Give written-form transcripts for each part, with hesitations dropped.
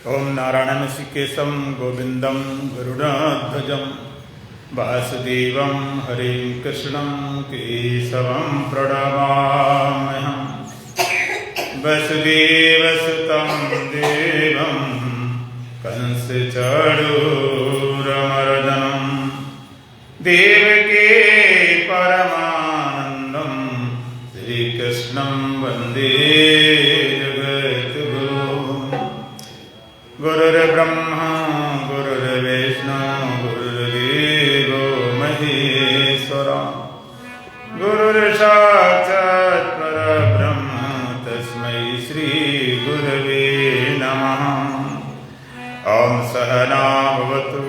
ओम नारायणं ऋषिकेशं गोविंदं गरुडध्वजं वासुदेवं हरिं कृष्णं केशवं प्रणमाम्यहम्। वसुदेवसुतं देवं कंसचाणूरमर्दनं देवकी परमानन्दं श्रीकृष्णं वन्दे जगद्गुरुम्। गुरुर्ब्रह्मा गुरुर्विष्णु गुरुर्देवो महेश्वरः गुरुर्साक्षात् परब्रह्म तस्मै श्री गुरवे नमः। ओम सहना भवतु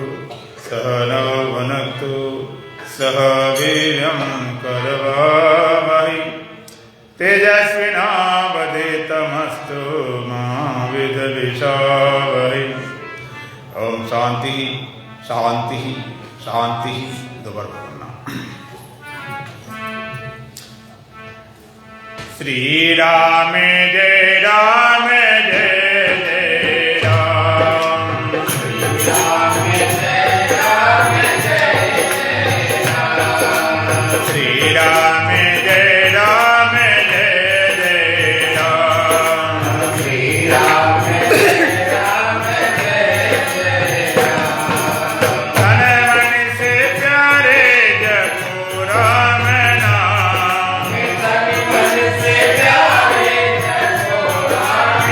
सहनौ भुनक्तु सह वीर्यं करवावहै तेजस्विनावधीतमस्तु मा विद्विषावहै। ओम शांति शांति शांति। दोबारा बोलना। श्री राम जय राम जय जय राम। श्री राम जय राम जय जय राम। श्री राम जय राम जय जय राम। श्री राम जय राम जय जय राम। तन मन से प्यारे जपो राम नाम। तन मन से प्यारे जपो राम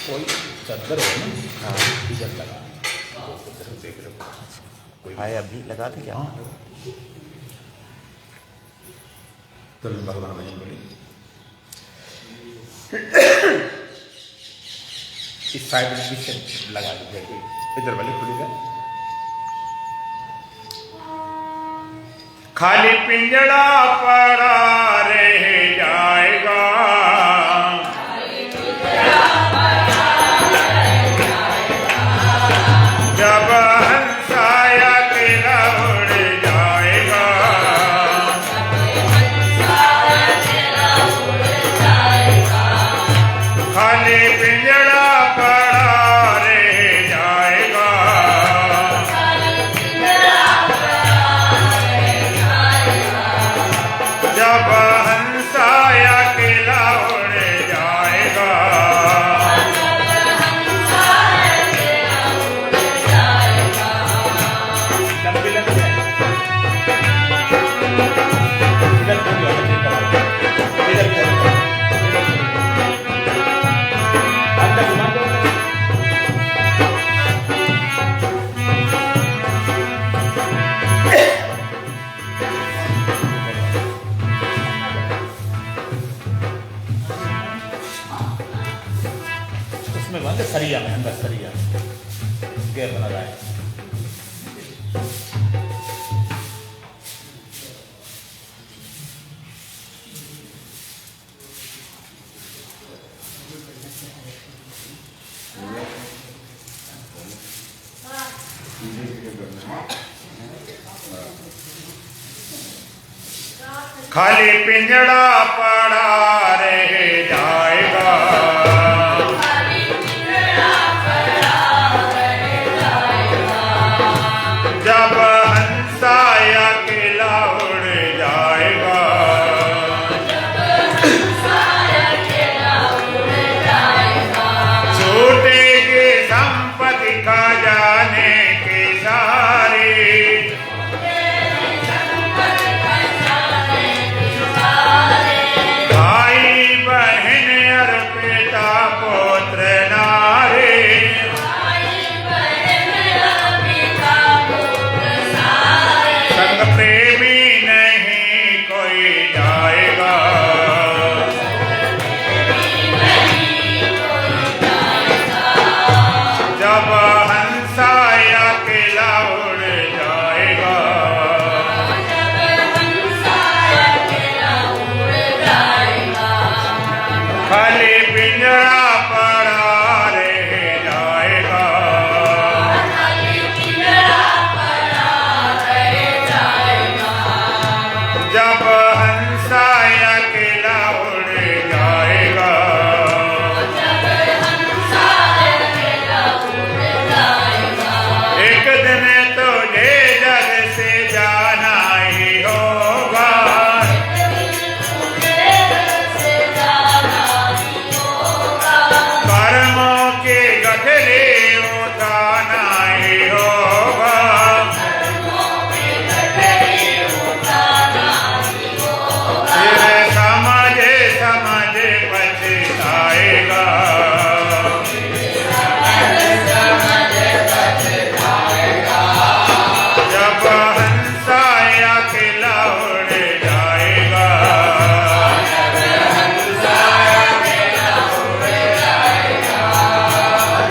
कोई चद्दर हो ना, हाँ इधर लगा उधर देख रहे कोई आए अभी लगा थे क्या? हाँ तो भगवान भजन बोली इस साइड में पीछे लगा दीजिए, इधर वाले खुलेगा। खाली पिंजड़ा पड़ा रह जाएगा, जब हंसाया अकेला उड़ जाएगा। खाली पिंजड़ा पड़ा रह जाएगा, जब हंसाया अकेला उड़ जाएगा। लंबी लंबी इधर पूरी होना चाहिए, इधर पूरी अंदर घुमा दो। उसमें बंद सरिया में, अंदर सरिया गैप बना रहा है। खाली पिंजड़ा पड़ा रह जाएगा, जब हंसाया अकेला उड़ जाएगा। छूटेगी संपत्ति का जाने के सारे, भाई बहन और पिता पुत्र नारे, संग प्रेमी नहीं कोई जाएगा। जब हंसाया अकेला उड़ जाएगा, खाली पिंजरा पड़ा रह जाएगा, जब हंसाया अकेला उड़ जाएगा। एक दिन तुझे जग से जाना ही होगा, कर्मों के गठरे उठाना ही होगा। फिर समझे समझे पछताएगा, जब हंसाया अकेला उड़ जाएगा।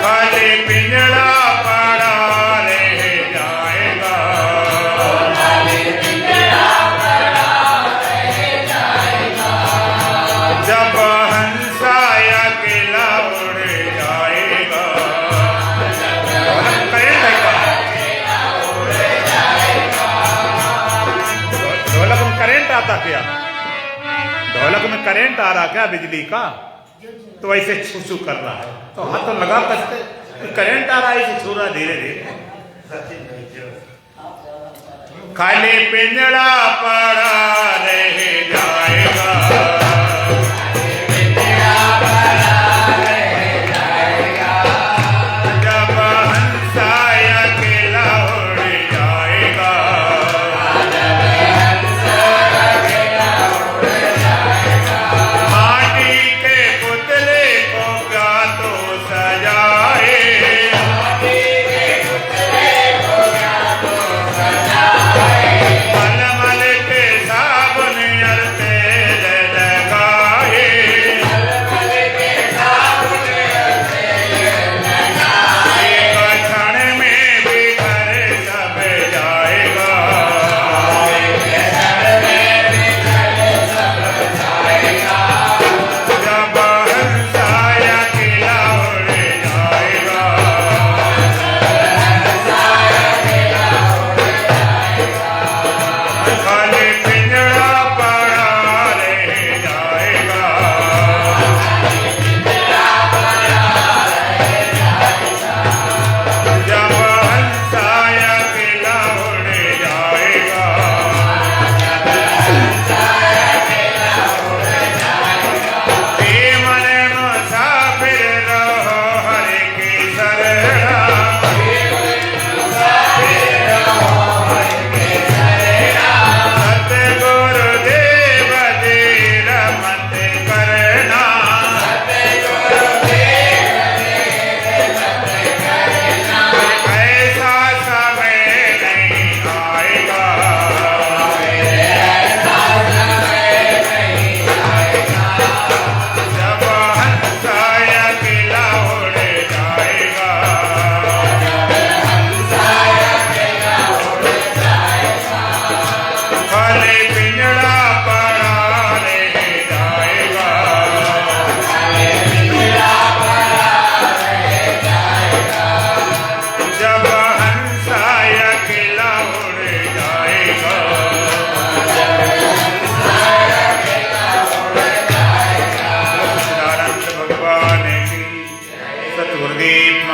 खाली पिंजड़ा पड़ा रह जाएगा, जब हंसाया अकेला उड़ जाएगा। ढोलक में करंट आता क्या? ढोलक में करंट आ रहा क्या बिजली का? तो ऐसे छू छू कर रहा है, तो हाथ तो लगा कसते, करंट आ रहा है ऐसे छू रहा धीरे धीरे। खाली पिंजड़ा पड़ा रह जाएगा, जब हंसाया अकेला उड़ जाएगा। माटी के पुतले को क्या तो सजा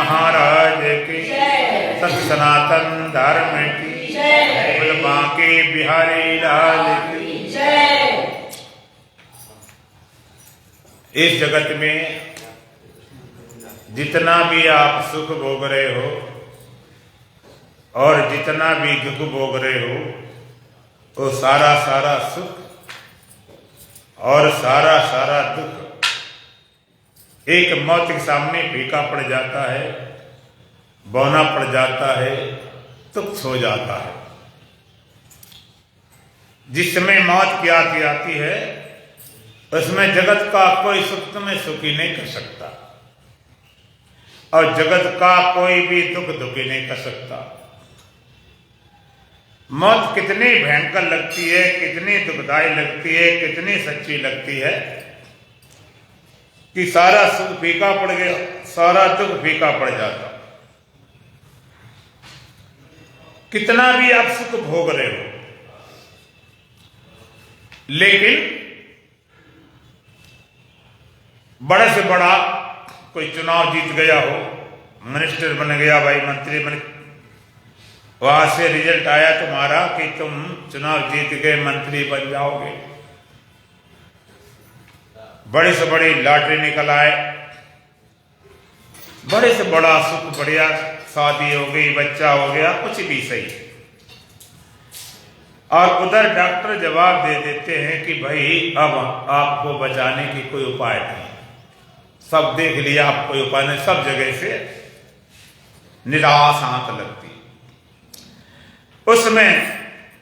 महाराज की, सत सनातन धर्म की, बोल बांके बिहारी लाल की। इस जगत में जितना भी आप सुख भोग रहे हो और जितना भी दुख भोग रहे हो, वो सारा सारा सुख और सारा सारा दुख एक मौत के सामने फीका पड़ जाता है, बौना पड़ जाता है, तुच्छ हो जाता है। जिस समय मौत की आती है, उसमें जगत का कोई सुख तुम्हें सुखी नहीं कर सकता और जगत का कोई भी दुख दुखी नहीं कर सकता। मौत कितनी भयंकर लगती है, कितनी दुखदायी लगती है, कितनी सच्ची लगती है कि सारा सुख फीका पड़ गया, सारा दुख फीका पड़ जाता। कितना भी आप सुख भोग रहे हो, लेकिन बड़े से बड़ा कोई चुनाव जीत गया हो, मिनिस्टर बन गया भाई, मंत्री बन, वहां से रिजल्ट आया तुम्हारा कि तुम चुनाव जीत गए, मंत्री बन जाओगे। बड़ी से बड़ी लॉटरी निकल आए, बड़े से बड़ा सुख, बढ़िया शादी हो गई, बच्चा हो गया, कुछ भी सही, और उधर डॉक्टर जवाब दे देते हैं कि भाई अब आपको बचाने की कोई उपाय नहीं, सब देख लिया, आप कोई उपाय नहीं, सब जगह से निराश हाथ लगती। उसमें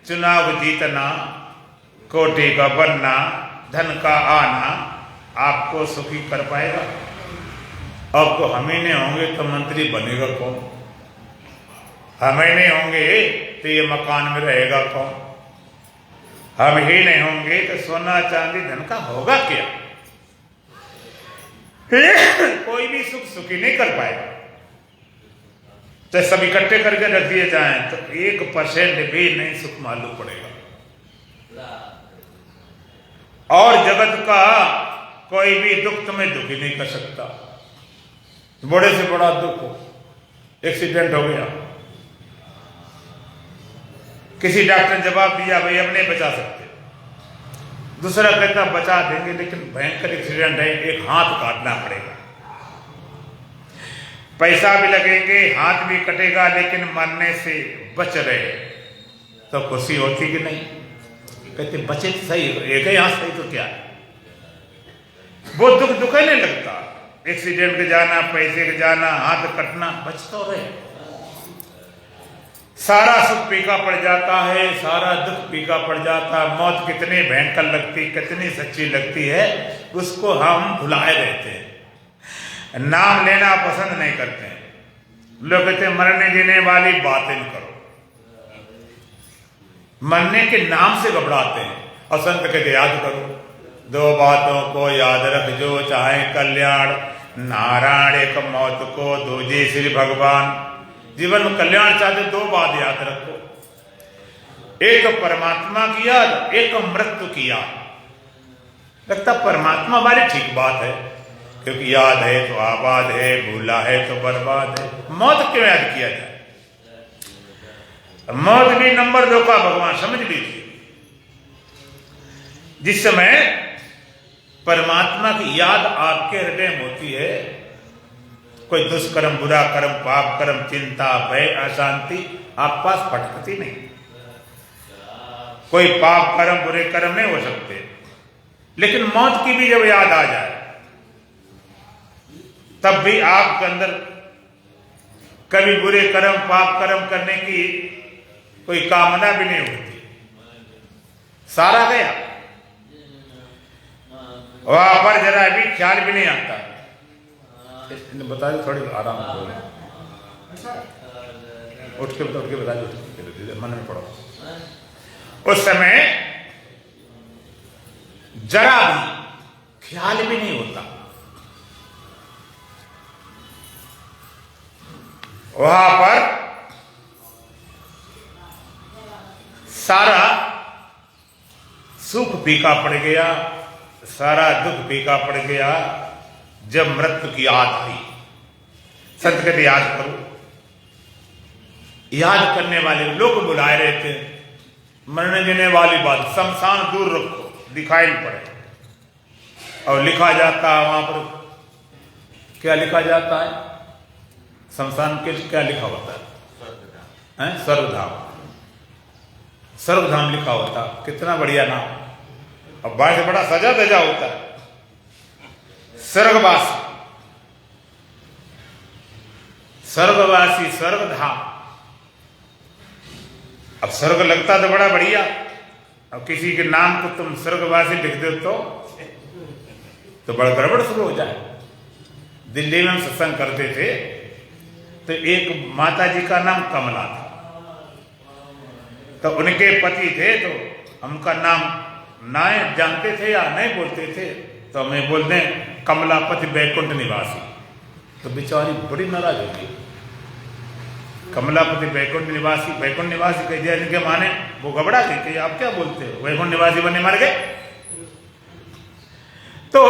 चुनाव जीतना, कोटी का बनना, धन का आना आपको सुखी कर पाएगा? अब तो हम ही नहीं होंगे तो मंत्री बनेगा कौन? हम ही नहीं होंगे तो ये मकान में रहेगा कौन? हम ही नहीं होंगे तो सोना चांदी धन का होगा क्या? कोई भी सुख सुखी नहीं कर पाएगा। तो सब इकट्ठे करके रख दिए जाएं तो 1% भी नहीं सुख मालूम पड़ेगा। और जगत का कोई भी दुख तुम्हें दुखी नहीं कर सकता। बड़े से बड़ा दुख हो, एक्सीडेंट हो गया, किसी डॉक्टर ने जवाब दिया भाई अब नहीं बचा सकते, दूसरा कहता बचा देंगे लेकिन भयंकर एक्सीडेंट है, एक हाथ काटना पड़ेगा, पैसा भी लगेंगे, हाथ भी कटेगा, लेकिन मरने से बच रहे, तो खुशी होती कि नहीं? कहते बचे तो सही, एक ही हाथ सही तो क्या है? वो दुख दुख ही नहीं लगता। एक्सीडेंट के जाना, पैसे के जाना, हाथ कटना, बच तो रहे। सारा सुख फीका पड़ जाता है, सारा दुख फीका पड़ जाता है। मौत कितनी भयंकर लगती, कितनी सच्ची लगती है, उसको हम भुलाए रहते हैं, नाम लेना पसंद नहीं करते हैं। लोग कहते हैं मरने देने वाली बातें करो, मरने के नाम से घबराते हैं। और संत कहते याद करो, दो बातों को याद रख जो चाहे कल्याण, नारायण एक मौत को, दूजे श्री भगवान। जीवन में कल्याण चाहते दो बात याद रखो, एक परमात्मा की याद, एक मृत्यु की याद। लगता परमात्मा वाली ठीक बात है, क्योंकि याद है तो आबाद है, भूला है तो बर्बाद है। मौत क्यों याद किया जाए? मौत भी नंबर 2 का भगवान समझ लीजिए। जिस समय परमात्मा की याद आपके हृदय में होती है, कोई दुष्कर्म, बुरा कर्म, पाप कर्म, चिंता, भय, अशांति आप पास फटकती नहीं। कोई पाप कर्म, बुरे कर्म नहीं हो सकते। लेकिन मौत की भी जब याद आ जाए, तब भी आपके अंदर कभी बुरे कर्म, पाप कर्म करने की कोई कामना भी नहीं होती। सारा गया, वहां पर जरा भी ख्याल भी नहीं आता। बता दो, थोड़ी आराम करो, उठ के बता दो, मन में पड़ो। उस समय जरा भी ख्याल भी नहीं होता। वहां पर सारा सुख फीका पड़ गया, सारा दुख फीका पड़ गया। जब मृत्यु की याद आई, संत कहते याद करो। याद करने वाले लोग बुलाए रहते हैं, मरने देने वाली बात शमशान दूर रखो, दिखाई नहीं पड़े। और लिखा जाता है वहां पर, क्या लिखा जाता है शमशान के, क्या लिखा होता है? स्वर्गधाम। स्वर्गधाम लिखा होता, कितना बढ़िया नाम। और बाहर से बड़ा सजा धजा होता है, स्वर्गवासी, स्वर्गवासी, स्वर्गधाम। अब स्वर्ग लगता तो बड़ा बढ़िया। अब किसी के नाम को तुम स्वर्गवासी लिख दो तो बड़ा गड़बड़ शुरू हो जाए। दिल्ली में हम सत्संग करते थे तो एक माता जी का नाम कमला था, तो उनके पति थे, तो उनका नाम ना जानते थे या नहीं बोलते थे, तो हमें बोलते हैं कमलापति बैकुंठ निवासी। तो बेचारी बड़ी नाराज होगी, कमलापति बैकुंठ निवासी, बैकुंठ निवासी कह दिया इनके माने वो घबरा गई कि आप क्या बोलते हो, बैकुंठ निवासी बनने मर गए। तो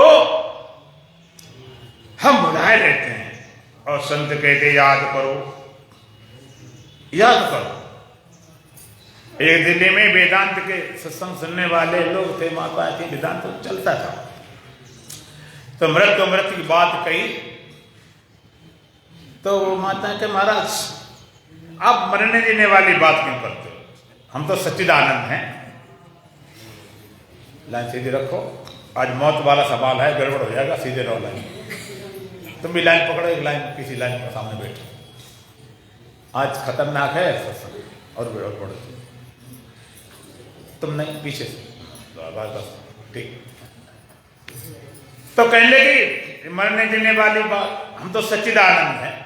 हम बुलाए रहते हैं और संत कहते याद करो, याद करो। एक दिल्ली में वेदांत के सत्संग सुनने वाले लोग थे, माता थी, वेदांत चलता था। तो मृत की बात कही तो वो माता के महाराज आप मरने देने वाली बात क्यों करते हो, हम तो सच्चिदानंद हैं। लाइन सीधी रखो, आज मौत वाला सवाल है, गड़बड़ हो जाएगा, सीधे रहो लाइन। तुम भी लाइन पकड़ो, एक लाइन किसी लाइन के सामने बैठो। आज खतरनाक है सत्संग और गड़बड़, तुम नहीं पीछे से बस ठीक। तो कहने लगी मरने देने वाली बात, हम तो सच्चिदानंद हैं।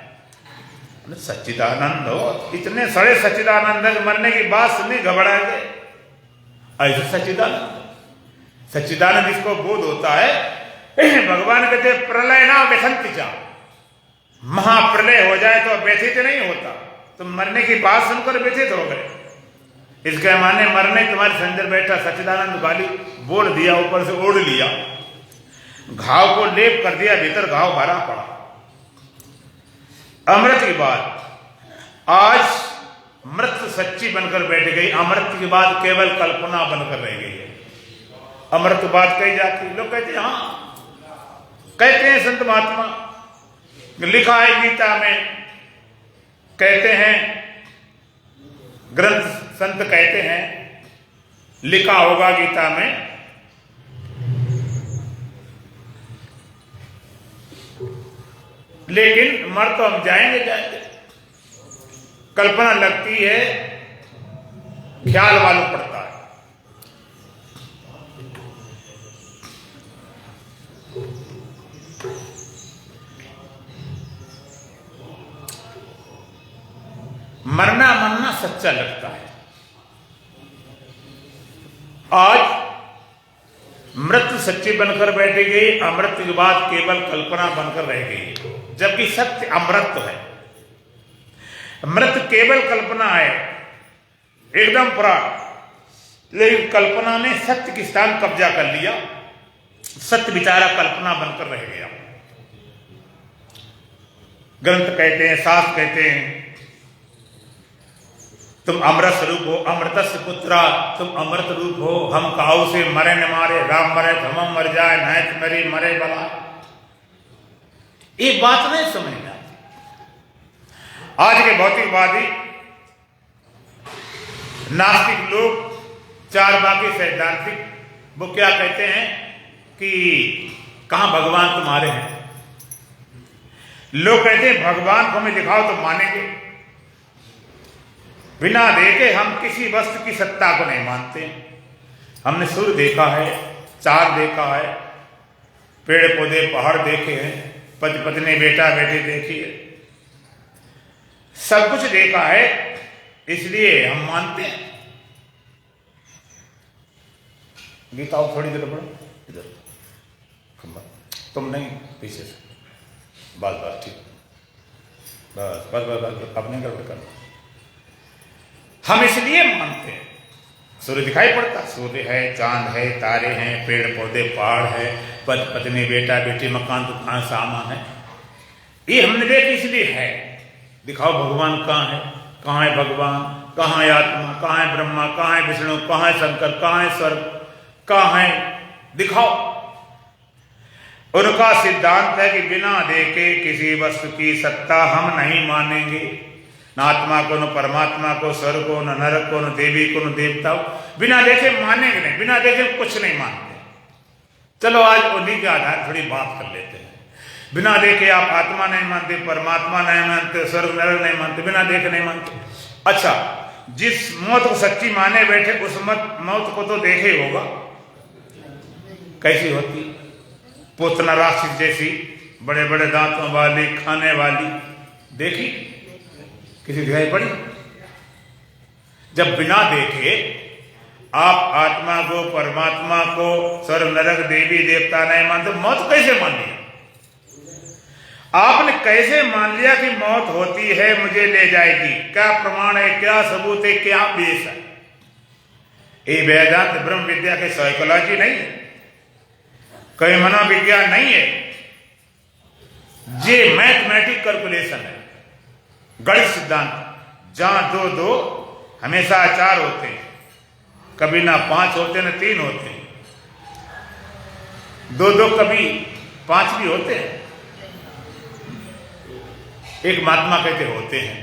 सच्चिदानंद हो, इतने सारे सच्चिदानंद मरने की बात सुनी घबरा गए। ऐसे सच्चिदानंद, सच्चिदानंद इसको बोध होता है। भगवान कहते प्रलय ना व्यसंति जा, महाप्रलय हो जाए तो व्यथित नहीं होता। तुम मरने की बात सुनकर व्यथित हो गए, इसके माने मरने तुम्हारे अंदर बैठा सच्चिदानंद गाली बोल दिया, ऊपर से ओढ़ लिया, घाव को लेप कर दिया, भीतर घाव भरा पड़ा। अमृत की बात आज मृत सच्ची बनकर बैठ गई, अमृत की बात केवल कल्पना बनकर रह गई है। अमृत बात कही जाती, लोग कहते हैं हाँ, कहते हैं संत महात्मा, लिखा है गीता में, कहते हैं ग्रंथ संत कहते हैं, लिखा होगा गीता में, लेकिन मर तो हम जाएंगे जाएंगे। कल्पना लगती है, ख्याल मालूम पड़ता है। मरना मरना सच्चा लगता है। आज मृत्यु सच्ची बनकर बैठ गई, अमृत की बात केवल कल्पना बनकर रह गई, जबकि सत्य अमृत है। मृत केवल कल्पना है, एकदम पूरा, लेकिन कल्पना ने सत्य की स्थान कब्जा कर लिया। सत्य बेचारा कल्पना बनकर रह गया। ग्रंथ कहते हैं, शास्त्र कहते हैं, तुम अमृत स्वरूप हो, अमृतस्य पुत्रा, तुम अमृत रूप हो। हम काऊ से मरे न मारे, राम मरे तो हम मर जाए, नैत मरी मरे बला। ये बात नहीं समझ में आती। आज के भौतिकवादी नास्तिक लोग, चार बाकी सैद्धांतिक, वो क्या कहते हैं कि कहां भगवान तुम्हारे हैं। लोग कहते हैं भगवान को हमें दिखाओ तो मानेंगे, बिना देखे हम किसी वस्तु की सत्ता को नहीं मानते। हमने सूर्य देखा है, चांद देखा है, पेड़ पौधे पहाड़ देखे हैं, पति पत्नी बेटा बेटी देखी है, सब कुछ देखा है, इसलिए हम मानते हैं। गीता थोड़ी देर पढ़ो, इधर तुम नहीं पीछे से, बस बस ठीक, बस बस बस बस अपने गड़बड़ करना। हम इसलिए मानते हैं, सूर्य दिखाई पड़ता, सूर्य है, चांद है, तारे हैं, पेड़ पौधे पहाड़ है, पति पत्नी बेटा बेटी, मकान दुकान सामान है, ये हमने देख इसलिए है, दिखाओ भगवान कहाँ है भगवान, कहाँ है आत्मा, कहाँ है ब्रह्मा, कहाँ है विष्णु, कहाँ है शंकर, कहाँ है स्वर्ग, कहाँ है, दिखाओ। उनका सिद्धांत है कि बिना देखे किसी वस्तु की सत्ता हम नहीं मानेंगे, न आत्मा को, न परमात्मा को, स्वर्ग को, न नरक को, न देवी को, न देवता को, बिना देखे मानेंगे नहीं, बिना देखे कुछ नहीं मानते। चलो आज उन्हीं के आधार थोड़ी बात कर लेते हैं। बिना देखे आप आत्मा नहीं मानते, परमात्मा नहीं मानते, स्वर्ग नरक नहीं मानते, बिना देखे नहीं मानते। अच्छा, जिस मौत को सच्ची माने बैठे उस मौत को तो देखे ही होगा, कैसी होती, पूतना राक्षस जैसी, बड़े बड़े दांतों वाली, खाने वाली, देखी किसी दिखाई पड़ी? जब बिना देखे आप आत्मा को, परमात्मा को, स्वर्ग नरक देवी देवता नहीं मानते, मौत कैसे मान लिया? आपने कैसे मान लिया कि मौत होती है, मुझे ले जाएगी? क्या प्रमाण है, क्या सबूत है, क्या बेस है? ये वेदांत ब्रह्म विद्या के साइकोलॉजी नहीं है, कोई मनोविज्ञान नहीं है, ये मैथमेटिक कैलकुलेशन है, गणित सिद्धांत। जहां दो दो हमेशा 4 होते हैं, कभी ना 5 होते ना 3 होते हैं, 2 कभी 5 भी होते हैं। एक महात्मा कहते होते हैं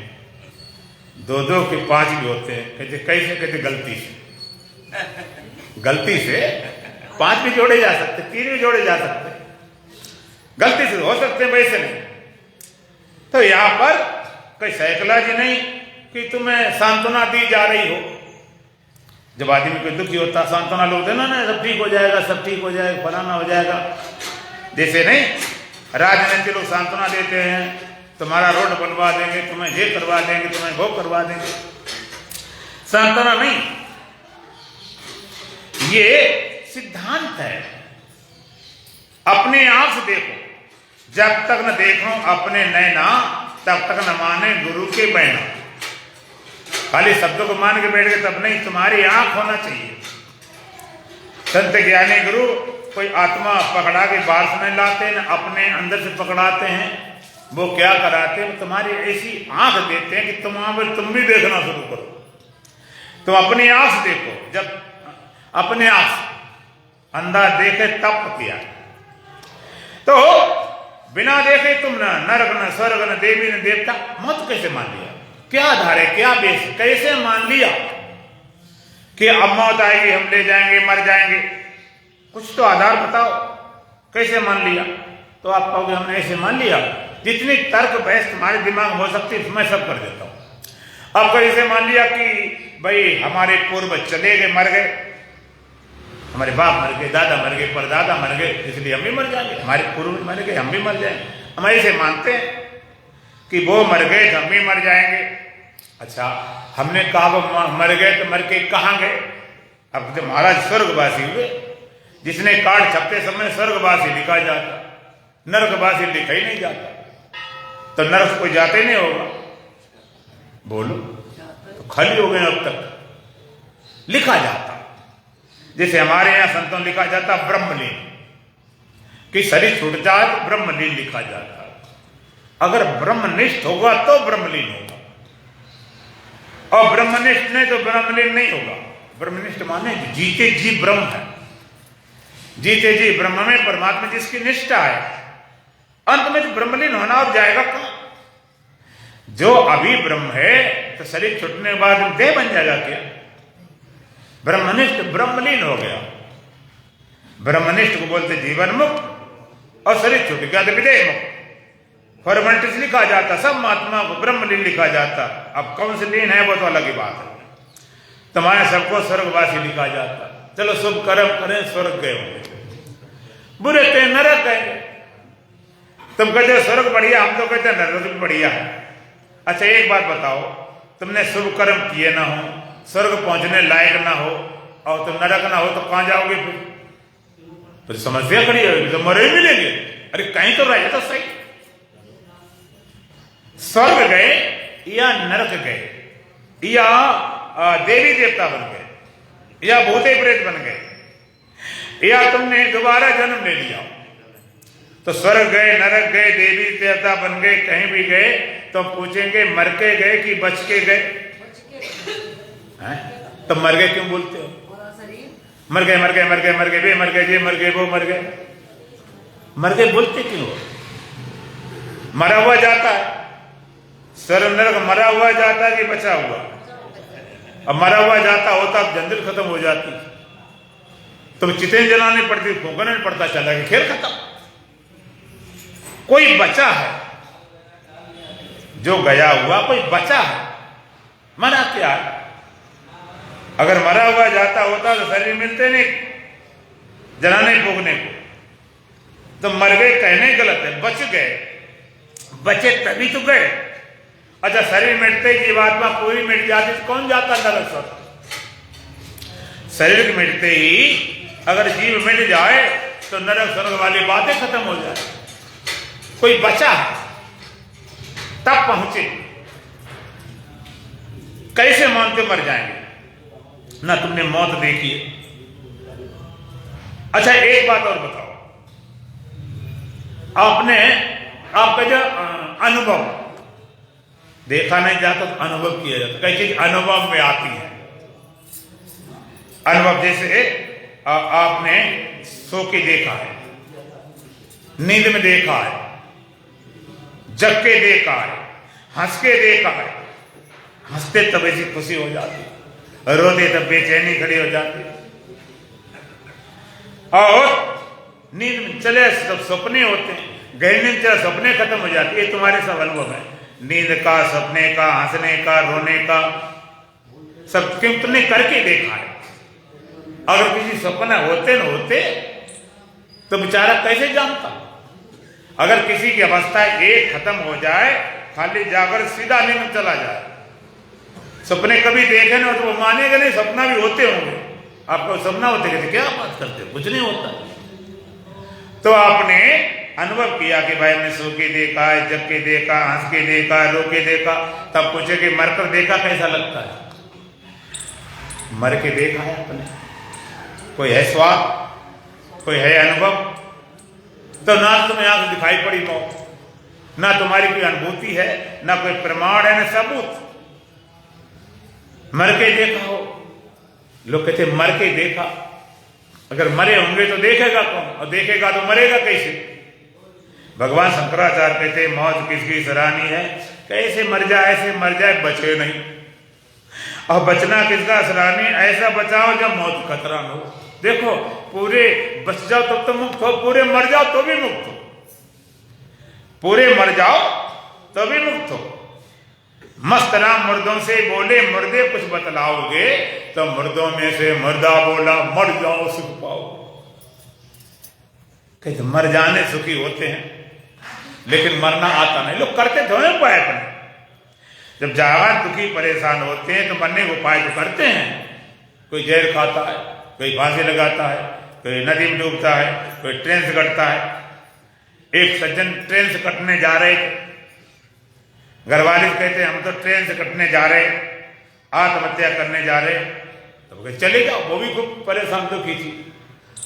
2 के 5 भी होते हैं, कहते कैसे? कहते गलती से। गलती से 5 भी जोड़े जा सकते, 3 भी जोड़े जा सकते, गलती से हो सकते, वैसे नहीं। तो यहां पर कोई साइकोलॉजी नहीं कि तुम्हें सांत्वना दी जा रही हो। जब आदमी कोई दुखी होता, सांत्वना लोग देना ना, सब ठीक हो जाएगा, सब ठीक हो जाएगा, फलाना हो जाएगा, जैसे नहीं राजनीति लोग सांत्वना देते हैं, तुम्हारा रोड बनवा देंगे, तुम्हें ये करवा देंगे, तुम्हें वो करवा देंगे, सांत्वना नहीं। ये सिद्धांत है। अपने आप से देखो, जब तक न देखो अपने नैना, तब तक न माने गुरु के बहना। खाली शब्दों को मान के बैठ गए तब नहीं, तुम्हारी आंख होना चाहिए। संत ज्ञानी गुरु कोई आत्मा पकड़ा के बाहर से नहीं लाते, न अपने अंदर से पकड़ाते हैं। वो क्या कराते हैं, तुम्हारी ऐसी आंख देते हैं कि तुम भी देखना शुरू करो। तुम अपनी आंख से देखो, जब अपने आंख से अंधा देखे तप किया, तो बिना देखे तुम न नरक, न स्वर्ग, न देवी, न देवता, मौत कैसे मान लिया? क्या आधार है, क्या बेस, कैसे मान लिया कि अब मौत आएगी, हम ले जाएंगे, मर जाएंगे? कुछ तो आधार बताओ, कैसे मान लिया? तो आप कहोगे हमने ऐसे मान लिया। जितनी तर्क बहस तुम्हारे दिमाग में हो सकती है मैं सब कर देता हूं। अब कैसे मान लिया कि भाई हमारे पूर्वज चले गए, मर गए, हमारे बाप मर गए, दादा मर गए, परदादा मर गए, इसलिए हम भी मर जाएंगे, हमारे पूर्वज मर गए, हम भी मर जाएंगे। हम ऐसे मानते हैं कि वो मर गए तो हम भी मर जाएंगे। अच्छा, हमने कहा वो मर गए तो मर के कहाँ गए? अब जब महाराज स्वर्गवासी हुए, जिसने कार्ड छपते समय स्वर्गवासी लिखा जाता, नरकवासी लिखा ही नहीं जाता, तो नरक कोई जाते नहीं होगा, बोलो, तो खाली हो गए। अब तक लिखा जाता, जैसे हमारे यहां संतों लिखा जाता ब्रह्मलीन, कि शरीर छूट जाए तो ब्रह्मलीन लिखा जाता। अगर ब्रह्मनिष्ठ होगा तो ब्रह्मलीन होगा, और ब्रह्मनिष्ठ नहीं तो ब्रह्मलीन नहीं होगा। ब्रह्मनिष्ठ माने जीते जी ब्रह्म है, जीते जी ब्रह्म में परमात्मा जिसकी निष्ठा है, अंत में तो ब्रह्मलीन होना और जाएगा कहां? जो अभी ब्रह्म है तो शरीर छूटने के बाद देह बन जाएगा क्या? ब्रह्मनिष्ठ ब्रह्मलीन हो गया। ब्रह्मनिष्ठ को बोलते जीवन मुक्त, और शरीर छूट गया तो विदेह मुक्त। फॉर्मेलिटीज लिखा जाता, सब महात्मा को ब्रह्मलीन लिखा जाता। अब कौन से लीन है वो तो अलग ही बात है। तुम्हारे सबको स्वर्गवासी लिखा जाता। चलो शुभ कर्म करें, स्वर्ग गए होंगे, बुरे थे नरक गए। तुम कहते हो स्वर्ग बढ़िया, हम तो कहते हैं नरक भी बढ़िया है। अच्छा एक बात बताओ, तुमने शुभ कर्म किए ना हो, स्वर्ग पहुंचने लायक ना हो, और तुम नरक ना हो, तो कहां जाओगे? फिर समस्या खड़ी होगी, तो मरे मिलेंगे। अरे कहीं तो रहे तो सही। स्वर्ग गए या नरक गए, या देवी देवता बन गए, या भूते प्रेत बन गए, या तुमने दोबारा जन्म ले लिया, तो स्वर्ग गए, नरक गए, देवी देवता बन गए, कहीं भी गए तो पूछेंगे मर के गए कि बच के गए? तो मर गए क्यों बोलते हो? मर गए, मर गए, मर गए, मर गए, वे मर गए, ये मर गए, वो मर गए। मर गए बोलते क्यों? मरा हुआ जाता है, स्वर्ग नरक मरा हुआ जाता है कि बचा हुआ? अब मरा हुआ जाता होता, अब जंजीर खत्म हो जाती, तो चितें जलानी पड़ती, फूंकना पड़ता, चला कि खेल खत्म। कोई बचा है, जो गया हुआ कोई बचा है, मरा क्या है? अगर मरा हुआ जाता होता तो शरीर मिलते नहीं जलाने फूकने को, तो मर गए कहने गलत है, बच गए, बचे तभी तो गए। अच्छा, शरीर मिटते ही जीवात्मा पूरी मिट जाती तो कौन जाता नरक स्वर्ग? शरीर मिटते ही अगर जीव मिट जाए तो नरक स्वर्ग वाली बातें खत्म हो जाए। कोई बचा है तब पहुंचे। कैसे मानते मर जाएंगे? ना तुमने मौत देखी है। अच्छा, एक बात और बताओ, आपका जो अनुभव देखा नहीं जाता तो अनुभव किया जाता, कई चीज अनुभव में आती है। अनुभव जैसे आपने सो के देखा है, नींद में देखा है, जग के देखा है, हंस के देखा है। हंसते तब ऐसी खुशी हो जाती, रोते तब बेचैनी खड़ी हो जाती, और नींद में चले सब सपने होते हैं, गहरी नींद चले सपने खत्म हो जाती है। ये तुम्हारे सब अनुभव है, नींद का, सपने का, हंसने का, रोने का, सब क्यों तुमने करके देखा है। अगर किसी सपना होते न होते तो बेचारा कैसे जानता? अगर किसी की अवस्था एक खत्म हो जाए, खाली जाकर सीधा नींद में चला जाए, सपने कभी देखे ना तो वो मानेगा नहीं सपना भी होते होंगे। आपको सपना होते कहते क्या बात करते हो, कुछ नहीं होता। तो आपने अनुभव किया कि भाई हमने सो के देखा है, जग के देखा, हंस के देखा, रो के देखा, तब पूछे कि मरकर देखा कैसा लगता है? मर के देखा है आपने? कोई है स्वाद, कोई है अनुभव? तो ना तुम्हें आंख दिखाई पड़ी मौत, ना तुम्हारी कोई अनुभूति है, ना कोई प्रमाण है, ना सबूत। मर के देखा हो, लोग कहते मर के देखा। अगर मरे होंगे तो देखेगा कौन, और देखेगा तो मरेगा कैसे? भगवान शंकराचार्य कहते मौत किसकी सराहनीय है, कैसे मर जाए, ऐसे मर जाए बचे नहीं। और बचना किसका सराहनीय, ऐसा बचाओ जब मौत खतरा न हो। देखो, पूरे बच जाओ तब तो मुक्त हो, पूरे मर जाओ तो भी मुक्त हो, पूरे मर जाओ तो भी मुक्त हो। मस्त राम मुर्दों से बोले मुर्दे कुछ बतलाओगे, तो मुर्दों में से मुर्दा बोला मर जाओ सुख पाओ। कहते मर जाने सुखी होते हैं, लेकिन मरना आता नहीं। लोग करते थोड़े उपाय अपने, जब जहां दुखी परेशान होते हैं तो मरने के उपाय तो करते हैं। कोई जहर खाता है, कोई फांसी लगाता है, कोई नदी में डूबता है, कोई ट्रेन से कटता है। एक सज्जन ट्रेन से कटने जा रहे थे, घरवाले कहते हम तो ट्रेन से कटने जा रहे, आत्महत्या करने जा रहे। तो कहे चले जाओ, वो भी खूब परेशान दुखी थी,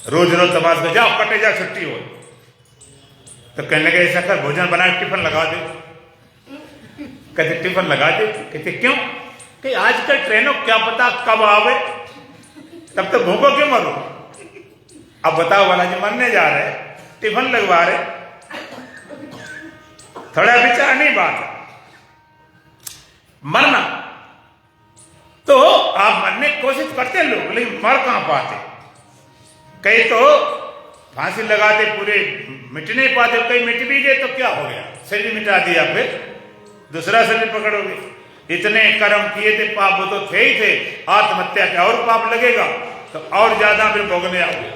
रोज रोज तमाश कर जाओ, कटे जाओ, छुट्टी हो। तो कहने लगे ऐसा कर भोजन बना टिफिन लगा दे। कहते टिफिन लगा दे। कहते क्यों? कि आजकल ट्रेनों क्या पता कब आवे, तब तक भूखो क्यों मरो। अब बताओ वाला जी मरने जा रहे, टिफिन लगवा रहे, थोड़ा विचार नहीं बात है। मरना तो आप मरने की कोशिश करते लोग, लेकिन मर कहां पाते। कई तो फांसी लगाते पूरे मिट नहीं पाते, कई मिट भी गए तो क्या हो गया, शरीर मिटा दिया, फिर दूसरा शरीर पकड़ोगे। इतने कर्म किए थे, पाप वो तो थे ही थे, आत्महत्या के और पाप लगेगा तो और ज्यादा फिर भोगने आओगे।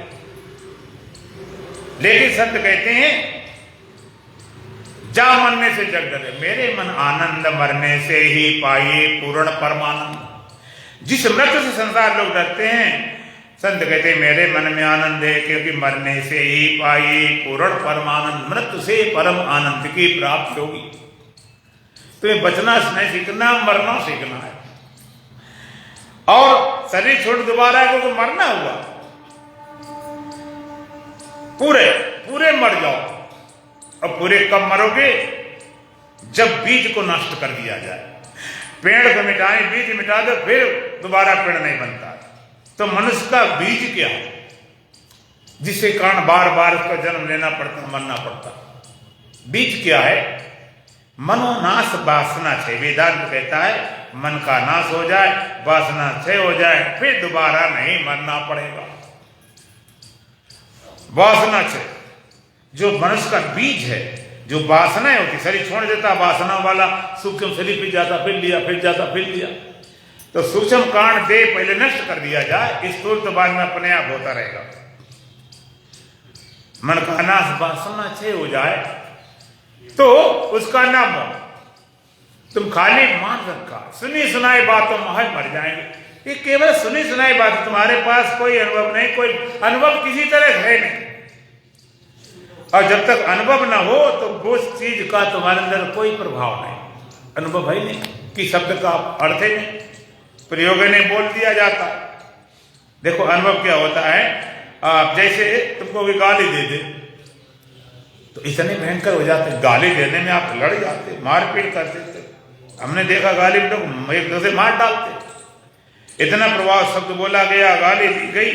लेकिन संत कहते हैं जा मरने से जग डरे, मेरे मन आनंद मरने से ही पाइए पूर्ण परमानंद। जिस मृत्यु से संसार लोग डरते हैं, संत कहते मेरे मन में आनंद है, क्योंकि मरने से ही पाइए पूर्ण परमानंद। मृत्यु से परम आनंद की प्राप्ति होगी। तुम्हें बचना नहीं सीखना, मरना सीखना है। और शरीर छोड़ दोबारा क्योंकि मरना हुआ, पूरे पूरे मर जाओ, और पूरे कब मरोगे? जब बीज को नष्ट कर दिया जाए। पेड़ को मिटाए, बीज मिटा दो, फिर दोबारा पेड़ नहीं बनता। तो मनुष्य का बीज क्या है जिसके कारण बार बार उसका जन्म लेना पड़ता, मरना पड़ता? बीज क्या है? मनोनाश वासना छे। वेदांत कहता है मन का नाश हो जाए, वासना क्षय हो जाए, फिर दोबारा नहीं मरना पड़ेगा। वासना क्षय जो मनुष्य का बीज है, जो वासनाएं होती, शरीर छोड़ देता वासना वाला, सूक्ष्म शरीर फिर जाता, फिर लिया, फिर जाता, फिर लिया। तो सूक्ष्म कारण देह पहले नष्ट कर दिया जाए, स्थूल तो बाद में अपने आप होता रहेगा। मन का नाश, वासना क्षय हो जाए तो उसका नाम हो। तुम खाली मान रखा, सुनी सुनाई बातों में मर जाएंगे। ये केवल सुनी सुनाई बात, तुम्हारे पास कोई अनुभव नहीं, कोई अनुभव किसी तरह है नहीं। और जब तक अनुभव ना हो तो उस चीज का तुम्हारे अंदर कोई प्रभाव नहीं, अनुभव है नहीं कि शब्द का अर्थ है नहीं, प्रयोग नहीं बोल दिया जाता। देखो अनुभव क्या होता है, आप जैसे तुमको कोई गाली दे दे तो इतने भयंकर हो जाते, गाली देने में आप लड़ जाते, मारपीट करते थे। हमने देखा गाली में लोग एक दूसरे मार डालते। इतना प्रभाव शब्द बोला गया, गाली दी गई,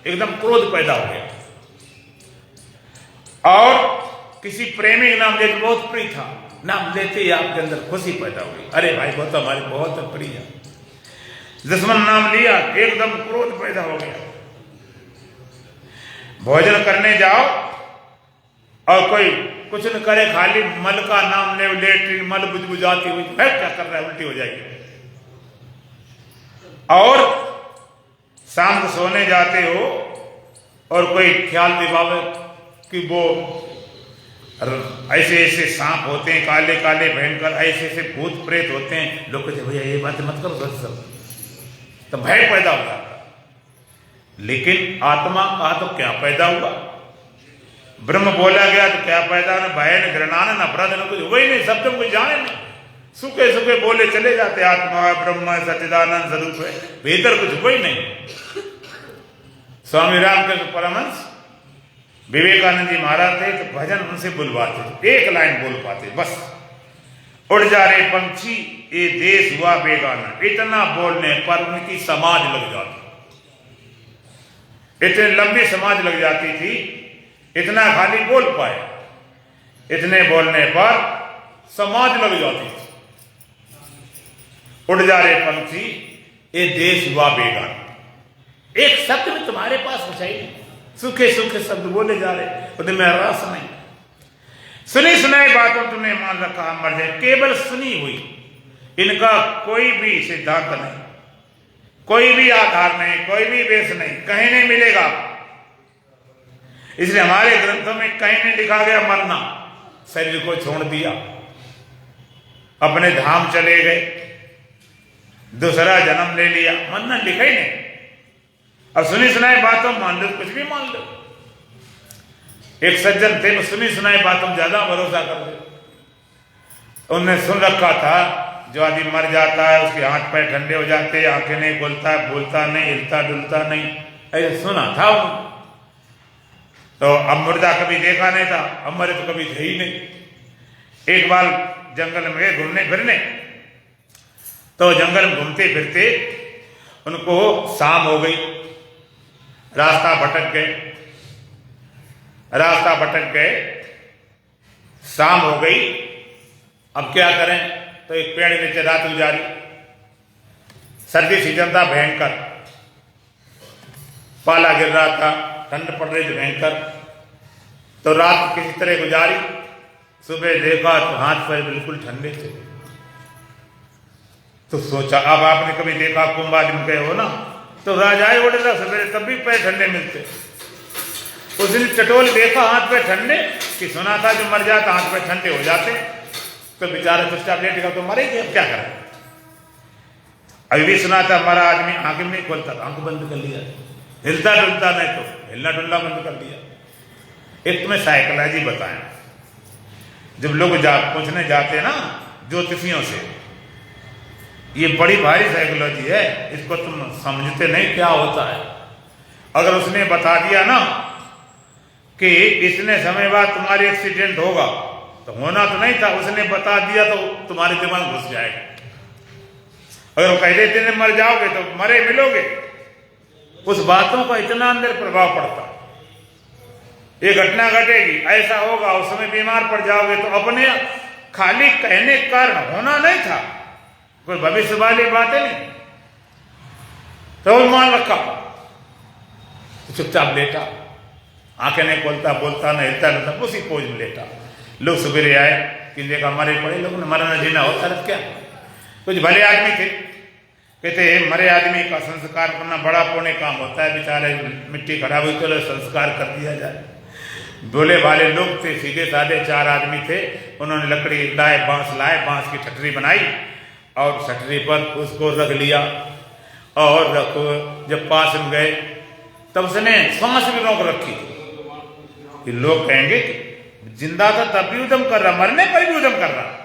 एकदम क्रोध पैदा हो गया। और किसी प्रेमी का नाम लेते, बहुत प्रिय था, नाम लेते ही आपके अंदर खुशी पैदा हुई, अरे भाई वो तो हमारी बहुत प्रिय है। दुश्मन नाम लिया, एकदम क्रोध पैदा हो गया। भोजन करने जाओ और कोई कुछ न करे, खाली मल का नाम ले, लेटरिन मल बुझबुझाती हुई, है क्या कर रहा है, उल्टी हो जाएगी। और शाम को सोने जाते हो और कोई ख्याल दिखावे कि वो ऐसे ऐसे सांप होते हैं, काले काले भयंकर, ऐसे ऐसे भूत प्रेत होते हैं। लोग कहते भैया ये बात मत करो सर, तो भय पैदा हो जाता। लेकिन आत्मा का तो क्या पैदा हुआ? ब्रह्म बोला गया तो क्या पैदा न भय न घृणा न अपराध न, कुछ हुआ ही नहीं, सब तुम कुछ जाने नहीं, सूखे सूखे बोले चले जाते, आत्मा ब्रह्म सच्चिदानंद स्वरूप है, भीतर कुछ हुआ ही नहीं। स्वामी रामकृष्ण परमहंस विवेकानंद जी महाराज थे तो भजन उनसे बुलवाते थे, एक लाइन बोल पाते बस, उड़ जा रे पंछी ये देश हुआ बेगाना। इतना बोलने पर उनकी समाज लग जाती, इतनी लंबी समाज लग जाती थी, इतना खाली बोल पाए, इतने बोलने पर समाज लग जाती थी। उड़ जा रे पंछी ये देश हुआ बेगाना। एक शब्द में तुम्हारे पास कुछ ही नहीं, सूखे सूखे शब्द बोले जा रहे, उनमें रस नहीं। सुनी सुनाई बातों तुमने मान रखा हम मर जाए, केवल सुनी हुई, इनका कोई भी सिद्धांत नहीं, कोई भी आधार नहीं, कोई भी बेस नहीं, कहीं नहीं मिलेगा। इसलिए हमारे ग्रंथों में कहीं नहीं लिखा गया मरना, शरीर को छोड़ दिया, अपने धाम चले गए, दूसरा जन्म ले लिया, मरना लिखा ही नहीं। अब सुनी सुनाई बातों मान लो, कुछ भी मान लो। एक सज्जन थे, वो सुनी सुनाई बातों ज्यादा भरोसा कर दे। उनने सुन रखा था जो आदमी मर जाता है उसके हाथ पैर ठंडे हो जाते हैं, आंखें नहीं बोलता, बोलता नहीं, हिलता डुलता नहीं, ऐसा सुना था उन्होंने। तो अब मुर्दा कभी देखा नहीं था, अब मरे तो कभी थे ही नहीं। एक बार जंगल में गए घूमने फिरने, तो जंगल में घूमते फिरते उनको शाम हो गई, रास्ता भटक गए, शाम हो गई। अब क्या करें, तो एक पेड़ नीचे रात गुजारी। सर्दी सीजन था भयंकर, पाला गिर रहा था, ठंड पड़ रही थी भयंकर। तो रात किसी तरह गुजारी, सुबह देखा तो हाथ पैर बिल्कुल ठंडे थे। तो सोचा, अब आपने कभी देखा कुंभ आदमी गए हो ना, तो राजाए उड़ेगा सवेरे तब भी पैर ठंडे मिलते। उस दिन चटोल देखा हाथ पैर ठंडे, कि सुना था जो मर जाता हाथ पैर ठंडे हो जाते, तो बेचारे चुपचाप लेटेगा तो मरेंगे, अब क्या करें। अभी भी सुना था मरा आदमी आंखें नहीं खोलता, आंख बंद कर लिया, हिलता डुलता नहीं, तो हिलना डुलना बंद कर दिया। एक तुम्हें साइकोलॉजी बताया, जब लोग पूछने जाते हैं ना ज्योतिषियों से, ये बड़ी भारी साइकोलॉजी है, इसको तुम समझते नहीं क्या होता है। अगर उसने बता दिया ना कि इतने समय बाद तुम्हारी एक्सीडेंट होगा, तो होना तो नहीं था, उसने बता दिया तो तुम्हारे दिमाग घुस जाएगा। अगर वो कह देते हैं मर जाओगे तो मरे मिलोगे, उस बातों का इतना अंदर प्रभाव पड़ता। ये घटना घटेगी, ऐसा होगा, उस समय बीमार पड़ जाओगे, तो अपने खाली कहने के कारण होना नहीं था, कोई भविष्य वाली बातें नहीं। तो मान रखा, तो चुपचाप लेटा, आंखें नहीं खोलता, बोलता नहीं, हिलता रहता, उसी पोज में लेटा। लोग सवेरे आए कि देखा मरे पड़े, लोग ने मरना जीना होता है क्या। कुछ भले आदमी थे, कहते मरे आदमी का संस्कार करना बड़ा पुण्य काम होता है, बेचारे मिट्टी खराब हुई तो संस्कार कर दिया जाए। भोले भाले लोग थे, सीधे साधे 4 आदमी थे। उन्होंने लकड़ी लाए, बांस की ठटरी बनाई और ठटरी पर उसको रख लिया और रखो। जब पास में गए तब उसने सांस भी रोक रखी कि लोग कहेंगे जिंदा था तब भी उद्यम कर रहा, मरने पर भी उद्यम कर रहा।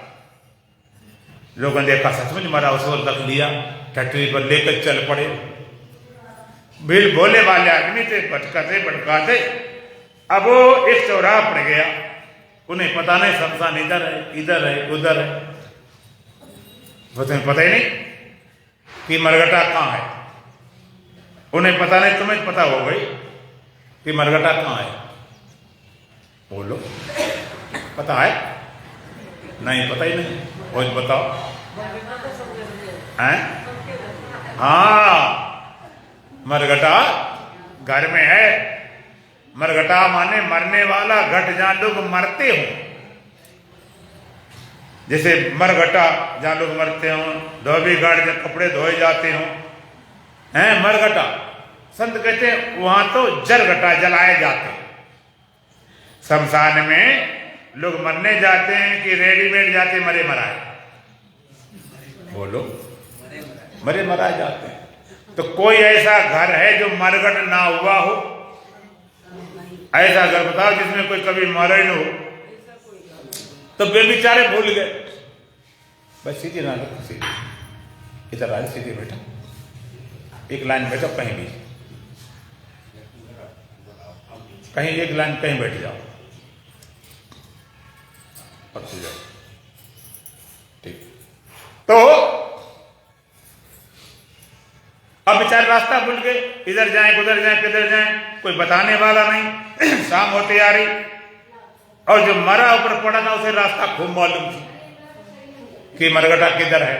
लोगों ने देखा सचमुच मरा, उसको रख लिया, ठटरी पर लेकर चल पड़े। भीड़ भोले वाले आदमी थे, भटकाते। अब वो एक चौराहा पड़ गया, उन्हें पता नहीं शमशान इधर है, इधर है, उधर है, तुम्हें पता ही नहीं कि मरघटा कहाँ है। उन्हें पता नहीं, तुम्हें पता हो गई कि मरघटा कहाँ है। बोलो, पता है? नहीं, पता ही नहीं। कुछ बताओ। हैं? हाँ, मरघटा घर में है। मरघटा माने मरने वाला, घट जहां लोग मरते हो। जैसे मरघटा जहां लोग मरते हो, धोबी घाट जब कपड़े धोए जाते हो, हैं मरघटा। संत कहते हैं वहां तो जरघटा जलाए जाते हैं। शमशान में लोग मरने जाते हैं कि रेडीमेड जाते मरे मराए? बोलो, मरे मराए जाते हैं। तो कोई ऐसा घर है जो मरघट ना हुआ हो? ऐसा घर बताओ जिसमें कोई कभी मरे न हो। तो बेचारे भूल गए। बस सीधी ना रखो, सीधी इधर आए, सीधे बैठा, एक लाइन बैठो, कहीं भी, कहीं एक लाइन कहीं बैठ जाओ, पक्की जाओ, ठीक। तो अब बेचारे रास्ता भूल गए, इधर जाए उधर जाए किधर जाए, कोई बताने वाला नहीं। शाम होती आ रही और जो मरा ऊपर पड़ा था उसे रास्ता खूब मालूम थी कि मरघटा किधर है।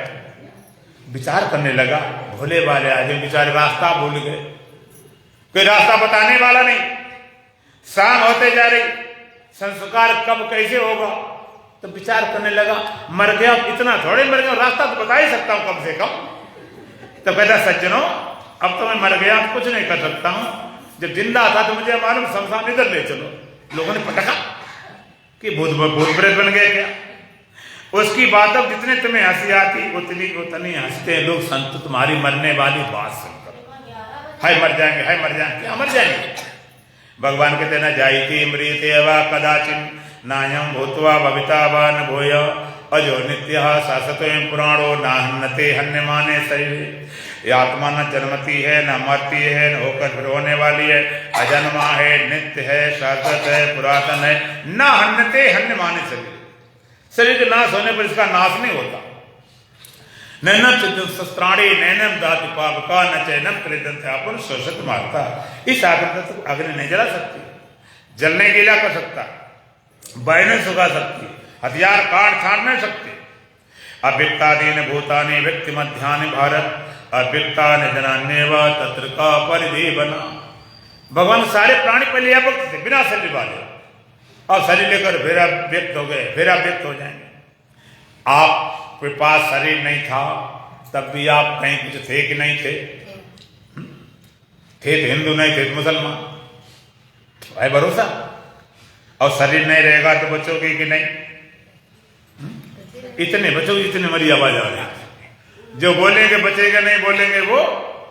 विचार करने लगा, भोले वाले आदमी बेचारे रास्ता भूल गए, कोई रास्ता बताने वाला नहीं। शाम होते जा रही, संस्कार कब कैसे होगा, तो विचार करने लगा, मर गया इतना थोड़े मर गया, रास्ता तो बता ही सकता हूं कम से कम। तो कहता सज्जनों, अब तो मैं मर गया, कुछ नहीं कर सकता हूं, जब जिंदा था तो मुझे मालूम शमशान इधर ले चलो। लोगों ने पटका कि भूत प्रेत बन गए क्या। उसकी बात अब जितने तुम्हें हंसी आती उतनी हंसते हैं लोग संत तुम्हारी मरने वाली बात सुनकर। हाय मर जाएंगे, हाय मर जाएंगे, क्या मर जाएंगे। भगवान कहते न जायते मृते वा कदाचिन नायम भूतवा भविता वा न भूय अजो नित्य शाश्वत पुराणो न हन्नते हन्यमाने शरीर। ये आत्मा न जन्मती है, न मरती है, न होकर फिर होने वाली है, अजन्मा है, नित्य है, शाश्वत है, पुरातन है, न हन्नते हन्यमाने शरीर। शरीर के नाश होने पर इसका नाश नहीं होता। नैनम शस्त्राणी नैनम दाति पावका न चैनम कृदंत्यापन शोषित मारता। इस आत्मा तो अग्नि नहीं जला सकती, जलने गीला कर सकता, बह नहीं सुखा सकती, हथियार काट छाड़ नहीं सकते। अव्यक्तादीन भूतानि व्यक्ति मध्यानि भारत अव्यक्तानि जनान्य व तत्र का परिधि बना। भगवान सारे प्राणी पहले अव्यक्त थे, बिना शरीर वाले, और शरीर लेकर फिर व्यक्त हो गए, फिर अव्यक्त हो जाएंगे। आपके पास शरीर नहीं था तब भी आप कहीं कुछ थे कि नहीं थे? थे तो हिंदू, नहीं थे तो मुसलमान, है भरोसा। और शरीर नहीं रहेगा तो बचोगे कि नहीं? इतने बचोगे इतने मरी आवाज आ रही। जो बोलेंगे बचेगा, नहीं बोलेंगे वो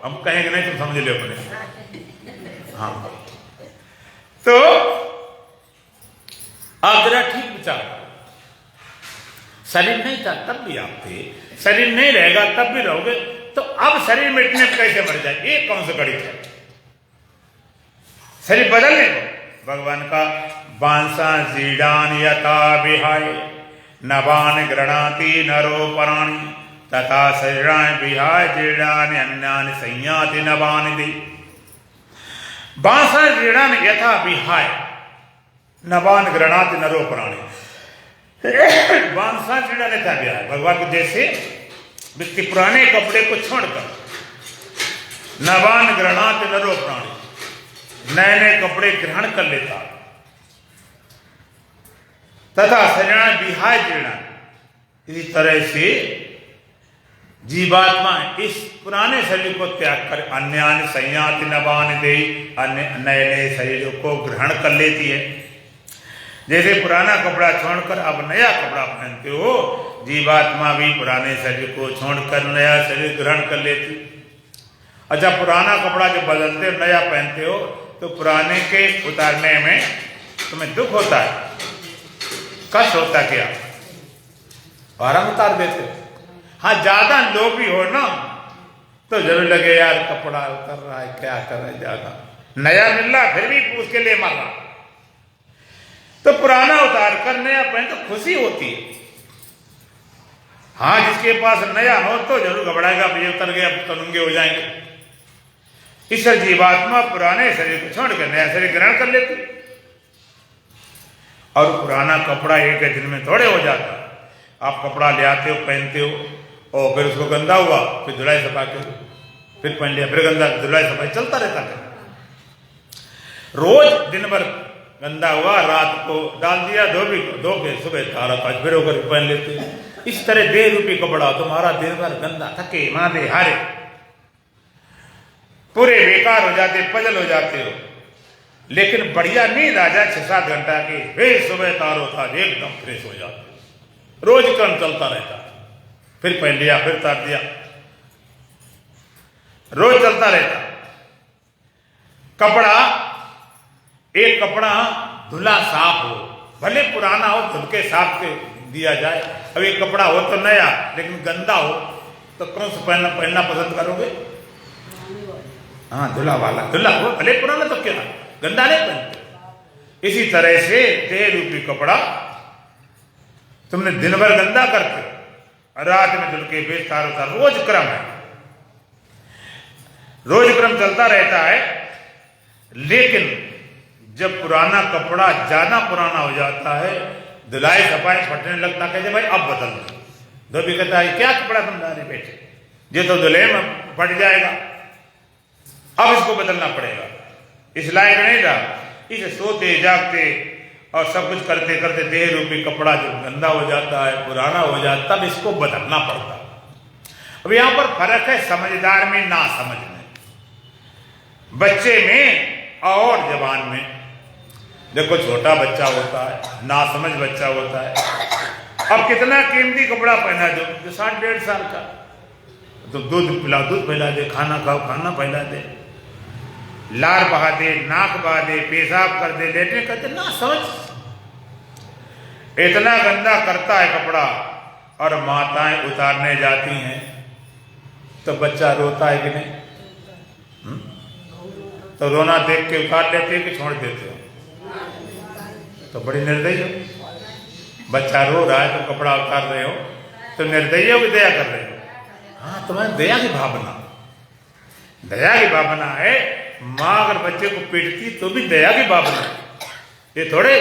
हम कहेंगे नहीं, तुम समझ लो अपने। हाँ, तो आप जरा ठीक विचार, शरीर नहीं था तब भी आप थे, शरीर नहीं रहेगा तब भी रहोगे, तो अब शरीर मिटने पर कैसे मर जाए? ये कौन सा गणित है? शरीर बदलने को भगवान का बांसा जीडान यथा विहाय नवान गृणाति नरो पराणि तथा शरीरान विहाय जीडान अन्यान संयाति नवान दे। बांसा जीडान यथा विहाय नवान गृणाति नरो पराणि। बांसा जीडान यथा विहाय, भगवान को जैसे व्यक्ति पुराने कपड़े को छोड़कर नवान गृणाति नरो प्राणी, नए नए कपड़े ग्रहण कर लेता, तथा शरीर विहाय जीर्ण, इसी तरह से जीवात्मा इस पुराने शरीर को त्याग कर अन्यान संयाति नवान दे, अन्य नए नए शरीरों को ग्रहण कर लेती है। जैसे पुराना कपड़ा छोड़कर अब नया कपड़ा पहनते हो, जीवात्मा भी पुराने शरीर को छोड़कर नया शरीर ग्रहण कर लेती। अच्छा, पुराना कपड़ा जो बदलते हो नया पहनते हो तो पुराने के उतारने में तुम्हें दुख होता है, कष्ट होता क्या? आराम उतार देते हो। हाँ, ज्यादा लोभी हो ना तो जरूर लगे यार कपड़ा उतर रहा है, क्या कर रहा है, ज्यादा नया मिल रहा फिर भी उसके लिए मर रहा। तो पुराना उतार कर नया पहन तो खुशी होती है। हाँ, जिसके पास नया हो तो जरूर घबराएगा, ये उतर गया तो नंगे हो जाएंगे। इस जीवात्मा पुराने शरीर को छोड़कर नया शरीर ग्रहण कर लेती, और पुराना कपड़ा एक दिन में थोड़े हो जाता। आप कपड़ा ले आते हो, पहनते हो, और फिर उसको गंदा हुआ, फिर धुलाई सफा के फिर पहन लिया, फिर गंदा, धुलाई सफाई चलता रहता है। रोज दिन भर गंदा हुआ, रात को डाल दिया, धो के सुबह तारा पाँच फिर होकर पहन लेते। इस तरह देह रूपी कपड़ा तुम्हारा दिन भर गंदा, थके मादे हारे पूरे बेकार हो जाते, पजल हो जाते हो। लेकिन बढ़िया नींद आ जाए 6-7 घंटा की, फिर सुबह तारो था एकदम फ्रेश हो जाते। रोज क्रम चलता रहता, फिर पहन लिया, फिर तार दिया, रोज चलता रहता। कपड़ा, एक कपड़ा धुला साफ हो, भले पुराना हो, धुल के साफ के दिया जाए। अब एक कपड़ा हो तो नया, लेकिन गंदा हो तो कौन सा पहनना पसंद करोगे? हाँ, धुला वाला, धुला हो, भले पुराना तो क्या, गंदा नहीं पहनते। इसी तरह से देह रूपी कपड़ा तुमने दिन भर गंदा करते हो, रात में धुल के बेचता रहता। रोज क्रम है, रोज क्रम चलता रहता है। लेकिन जब पुराना कपड़ा ज्यादा पुराना हो जाता है, धुलाई सफाई फटने लगता, कहते भाई अब बदल दो। धोबी कहता है क्या कपड़ा तुम डाले बेटे, ये तो धुले में फट जाएगा, अब इसको बदलना पड़ेगा, इस लायक नहीं रहा। इसे सोते जागते और सब कुछ करते करते देह रूपी कपड़ा जो गंदा हो जाता है, पुराना हो जाता, तब इसको बदलना पड़ता। अब यहां पर फर्क है समझदार में, ना समझ में, बच्चे में और जवान में। देखो, छोटा बच्चा होता है, ना समझ बच्चा होता है। अब कितना कीमती कपड़ा पहना जो 60-1.5 साल का, तो दूध पिला, दूध पिला दे, खाना खाओ, खाना पिला दे, लार बहा दे, नाक बहा दे, पेशाब कर दे, लेटने करते, ना समझ। इतना गंदा करता है कपड़ा, और माताएं उतारने जाती हैं तो बच्चा रोता है कि नहीं? तो रोना देख के उतार लेते हो कि छोड़ देते हो? तो बड़ी निर्दयी हो। बच्चा रो रहा है तो कपड़ा उतार रहे हो, तो निर्दयी हो कि दया कर रहे हो? हाँ, तुम्हारी दया की भावना, दया की भावना है। माँ अगर बच्चे को पीटती तो भी दया की भावना है। ये थोड़े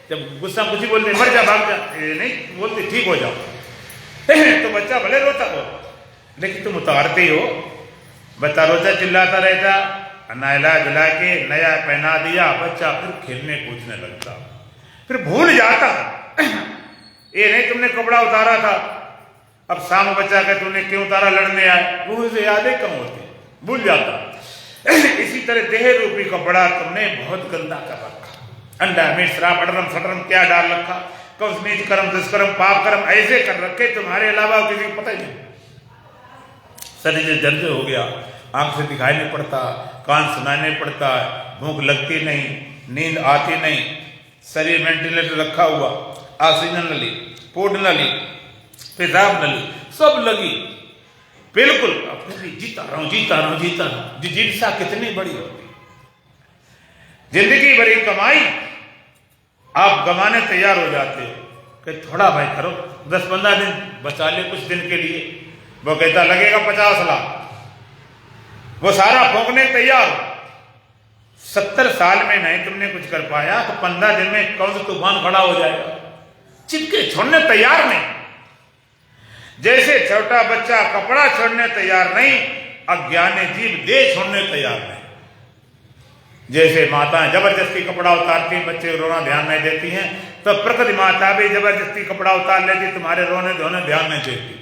जब गुस्सा कुछ बोलते मर जा, भाग जा, ये नहीं बोलते ठीक हो जाओ। तो बच्चा भले रोता हो, लेकिन तुम उतारते हो। बच्चा रोता चिल्लाता रहता, नहला धुला के नया पहना दिया, बच्चा फिर खेलने कूदने लगता, फिर भूल जाता। ये नहीं तुमने कपड़ा उतारा था, अब शाम बच्चा के तुमने क्यों उतारा, लड़ने आए, वो उसे यादें कम होती, भूल जाता। इसी तरह देह रूपी कपड़ा तुमने बहुत गंदा कर रखा, अंडा मिर्च शराब अडरम सटरम क्या डाल रखा, कौन नीच कर्म दुष्कर्म पाप कर्म ऐसे कर रखे, तुम्हारे अलावा किसी को पता ही नहीं। शरीर दर्द हो गया, आंख से दिखाई नहीं पड़ता, कान सुनाई नहीं पड़ता, भूख लगती नहीं, नींद आती नहीं, शरीर वेंटिलेटर रखा हुआ, ऑक्सीजन नली, फूड नली, पेशाब नली सब लगी, बिल्कुल अपने जीता रहा हूं, जीता रहा हूं, जीता रहा हूं। जिज्ञासा कितनी बड़ी होती, जिंदगी भरी कमाई आप गंवाने तैयार हो जाते हो कि थोड़ा भाई करो, 10-15 दिन बचा ले कुछ दिन के लिए। वो कहता लगेगा 50 लाख, वो सारा फूंकने तैयार हो। 70 साल में नहीं तुमने कुछ कर पाया तो 15 दिन में कौन सा तूफान खड़ा हो जाएगा। चिपके छोड़ने तैयार नहीं। जैसे छोटा बच्चा कपड़ा छोड़ने तैयार नहीं, अज्ञानी जीव देह छोड़ने तैयार नहीं। जैसे माताएं जबरदस्ती कपड़ा उतारती हैं, बच्चे रोना ध्यान नहीं देती हैं, तो प्रकृति माता भी जबरदस्ती कपड़ा उतार लेती, तुम्हारे रोने धोने ध्यान नहीं देती।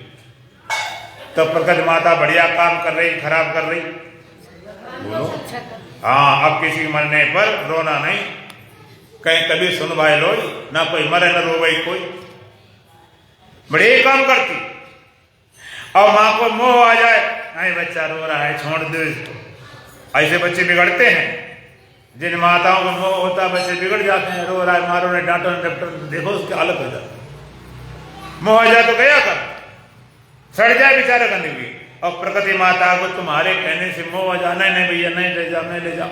तो प्रकृति माता बढ़िया काम कर रही, खराब कर रही? बोलो। हाँ, अब किसी मरने पर रोना नहीं, कहीं कभी सुन भाई लो, ना कोई मरे न रो भाई कोई, बढ़िया काम करती। और माँ को मोह आ जाए, नहीं बच्चा रो रहा है छोड़ दो इसको, ऐसे बच्चे बिगड़ते हैं। जिन माताओं को मोह होता है बच्चे बिगड़ जाते हैं, रो रहा है मारो ने डांटो ने डॉक्टर देखो उसकी हालत हो जाती। मोह आ जाए तो गया कर, सड़ जाए बेचारा गंदगी। और प्रकृति माता को तुम्हारे कहने से मोह आ जाए, नहीं भैया नहीं ले जाओ, नहीं ले जाओ।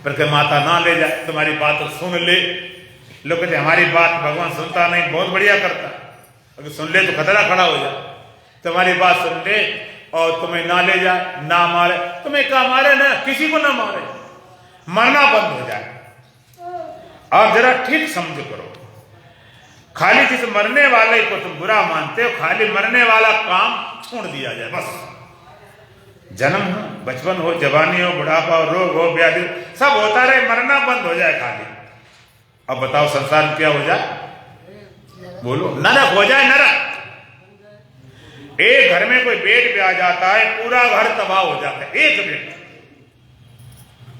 प्रकृति माता ना ले जाए, तुम्हारी बात तो सुन ले। लोग कहते हमारी बात भगवान सुनता नहीं, बहुत बढ़िया करता, अगर सुन ले तो खतरा खड़ा हो जाए। तुम्हारी बात सुन ले और तुम्हें ना ले जाए, ना मारे, तुम्हें क्या मारे ना, किसी को ना मारे, मरना बंद हो जाए। आप जरा ठीक समझ करो, खाली जिस मरने वाले को तुम बुरा मानते हो, खाली मरने वाला काम छोड़ दिया जाए बस। जन्म हो, बचपन हो, जवानी हो, बुढ़ापा हो, रोग हो, व्याधि सब होता रहे, मरना बंद हो जाए खाली। अब बताओ संसार में क्या हो जाए? बोलो, नरक हो जाए, नरक। एक घर में कोई बेट भी आ जाता है, पूरा घर तबाह हो जाता है, एक बेट।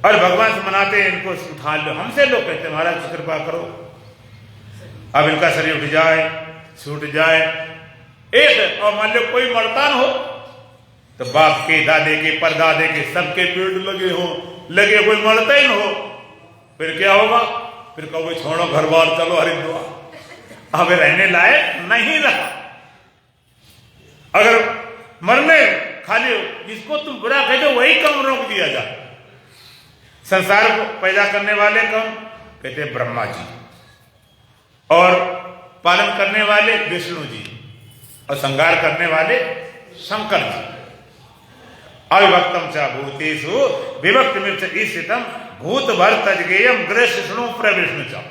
और भगवान से मनाते हैं इनको उठा लो, हमसे लोग कहते महाराज कृपा करो, अब इनका शरीर उठ जाए, छूट जाए। एक और मान लो कोई मरता न हो, तो बाप के, दादे के, परदादे के सबके पेड़ लगे हो, लगे कोई मरता ही न हो, फिर क्या होगा? फिर कहोगे छोड़ो घर बार चलो हरिद्वार। अब रहने लायक नहीं रहा। अगर मरने खाली जिसको तुम बुरा कहते हो वही कम रोक दिया जाए। संसार को पैदा करने वाले कौन? कहते हैं ब्रह्मा जी, और पालन करने वाले विष्णु जी, और संहार करने वाले शंकर जी। अविभक्तम च भूतेषु विभक्तमिव च ईशितम भूत भर तजगेयम गृह शिष्णु प्रविष्णु च।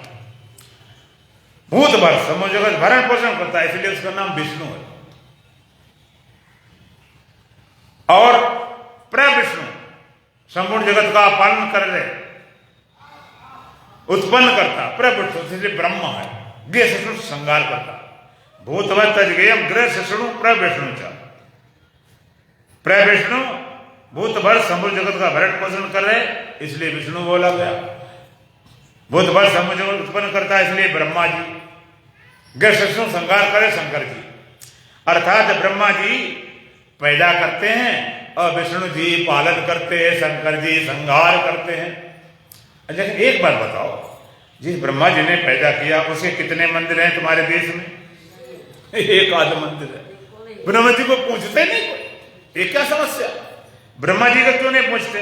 भूत भर समूह जगत भरण पोषण करता है, इसलिए उसका नाम विष्णु है। और प्रविष्णु संपूर्ण जगत का पालन कर रहे, उत्पन्न करता, प्रविष्णु इसलिए ब्रह्मा है। गृह शिष्णु संहार करता। भूत भर तजगेयम गृह शिष्णु प्रविष्णु च। प्रविष्णु भूत भर संपूर्ण जगत का भरण पोषण कर रहे, इसलिए विष्णु बोला गया। भूत भर संपूर्ण जगत उत्पन्न करता है, इसलिए ब्रह्मा जी। गृह शिष्णु संहार करे, शंकर जी। अर्थात ब्रह्मा जी पैदा करते हैं और विष्णु जी पालन करते हैं, शंकर जी संहार करते हैं। अच्छा एक बात बताओ, जिस ब्रह्मा जी ने पैदा किया उसके कितने मंदिर हैं तुम्हारे देश में? एक आध मंदिर है। ब्रह्मा जी को पूछते नहीं, ये क्या समस्या? ब्रह्मा जी को क्यों नहीं पूछते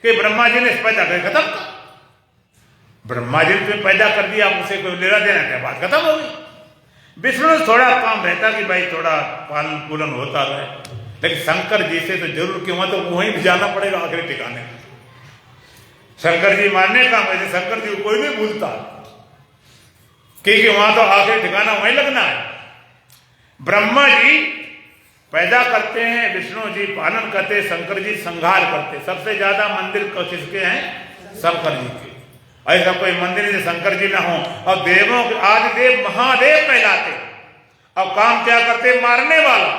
कि ब्रह्मा जी ने पैदा कर खत्म कर? ब्रह्मा जी ने पैदा कर दिया, उसे कोई लेना देना क्या, बात खत्म हो गई। विष्णु थोड़ा काम रहता कि भाई थोड़ा पालन पुलन होता रहे, लेकिन शंकर जी से तो जरूर क्यों, वहां तो वहीं भी जाना पड़ेगा आखिरी ठिकाने। शंकर जी मारने का वैसे शंकर जी को कोई नहीं भूलता, क्योंकि वहां तो आखिरी ठिकाना वहीं लगना है। ब्रह्मा जी पैदा करते हैं, विष्णु जी पालन करते, शंकर जी संहार करते। सबसे ज्यादा मंदिर किसके हैं? शंकर जी के। ऐसा कोई मंदिर जो शंकर जी ना हो। और देवों के आदि देव महादेव कहलाते। अब काम क्या करते? मारने वाला।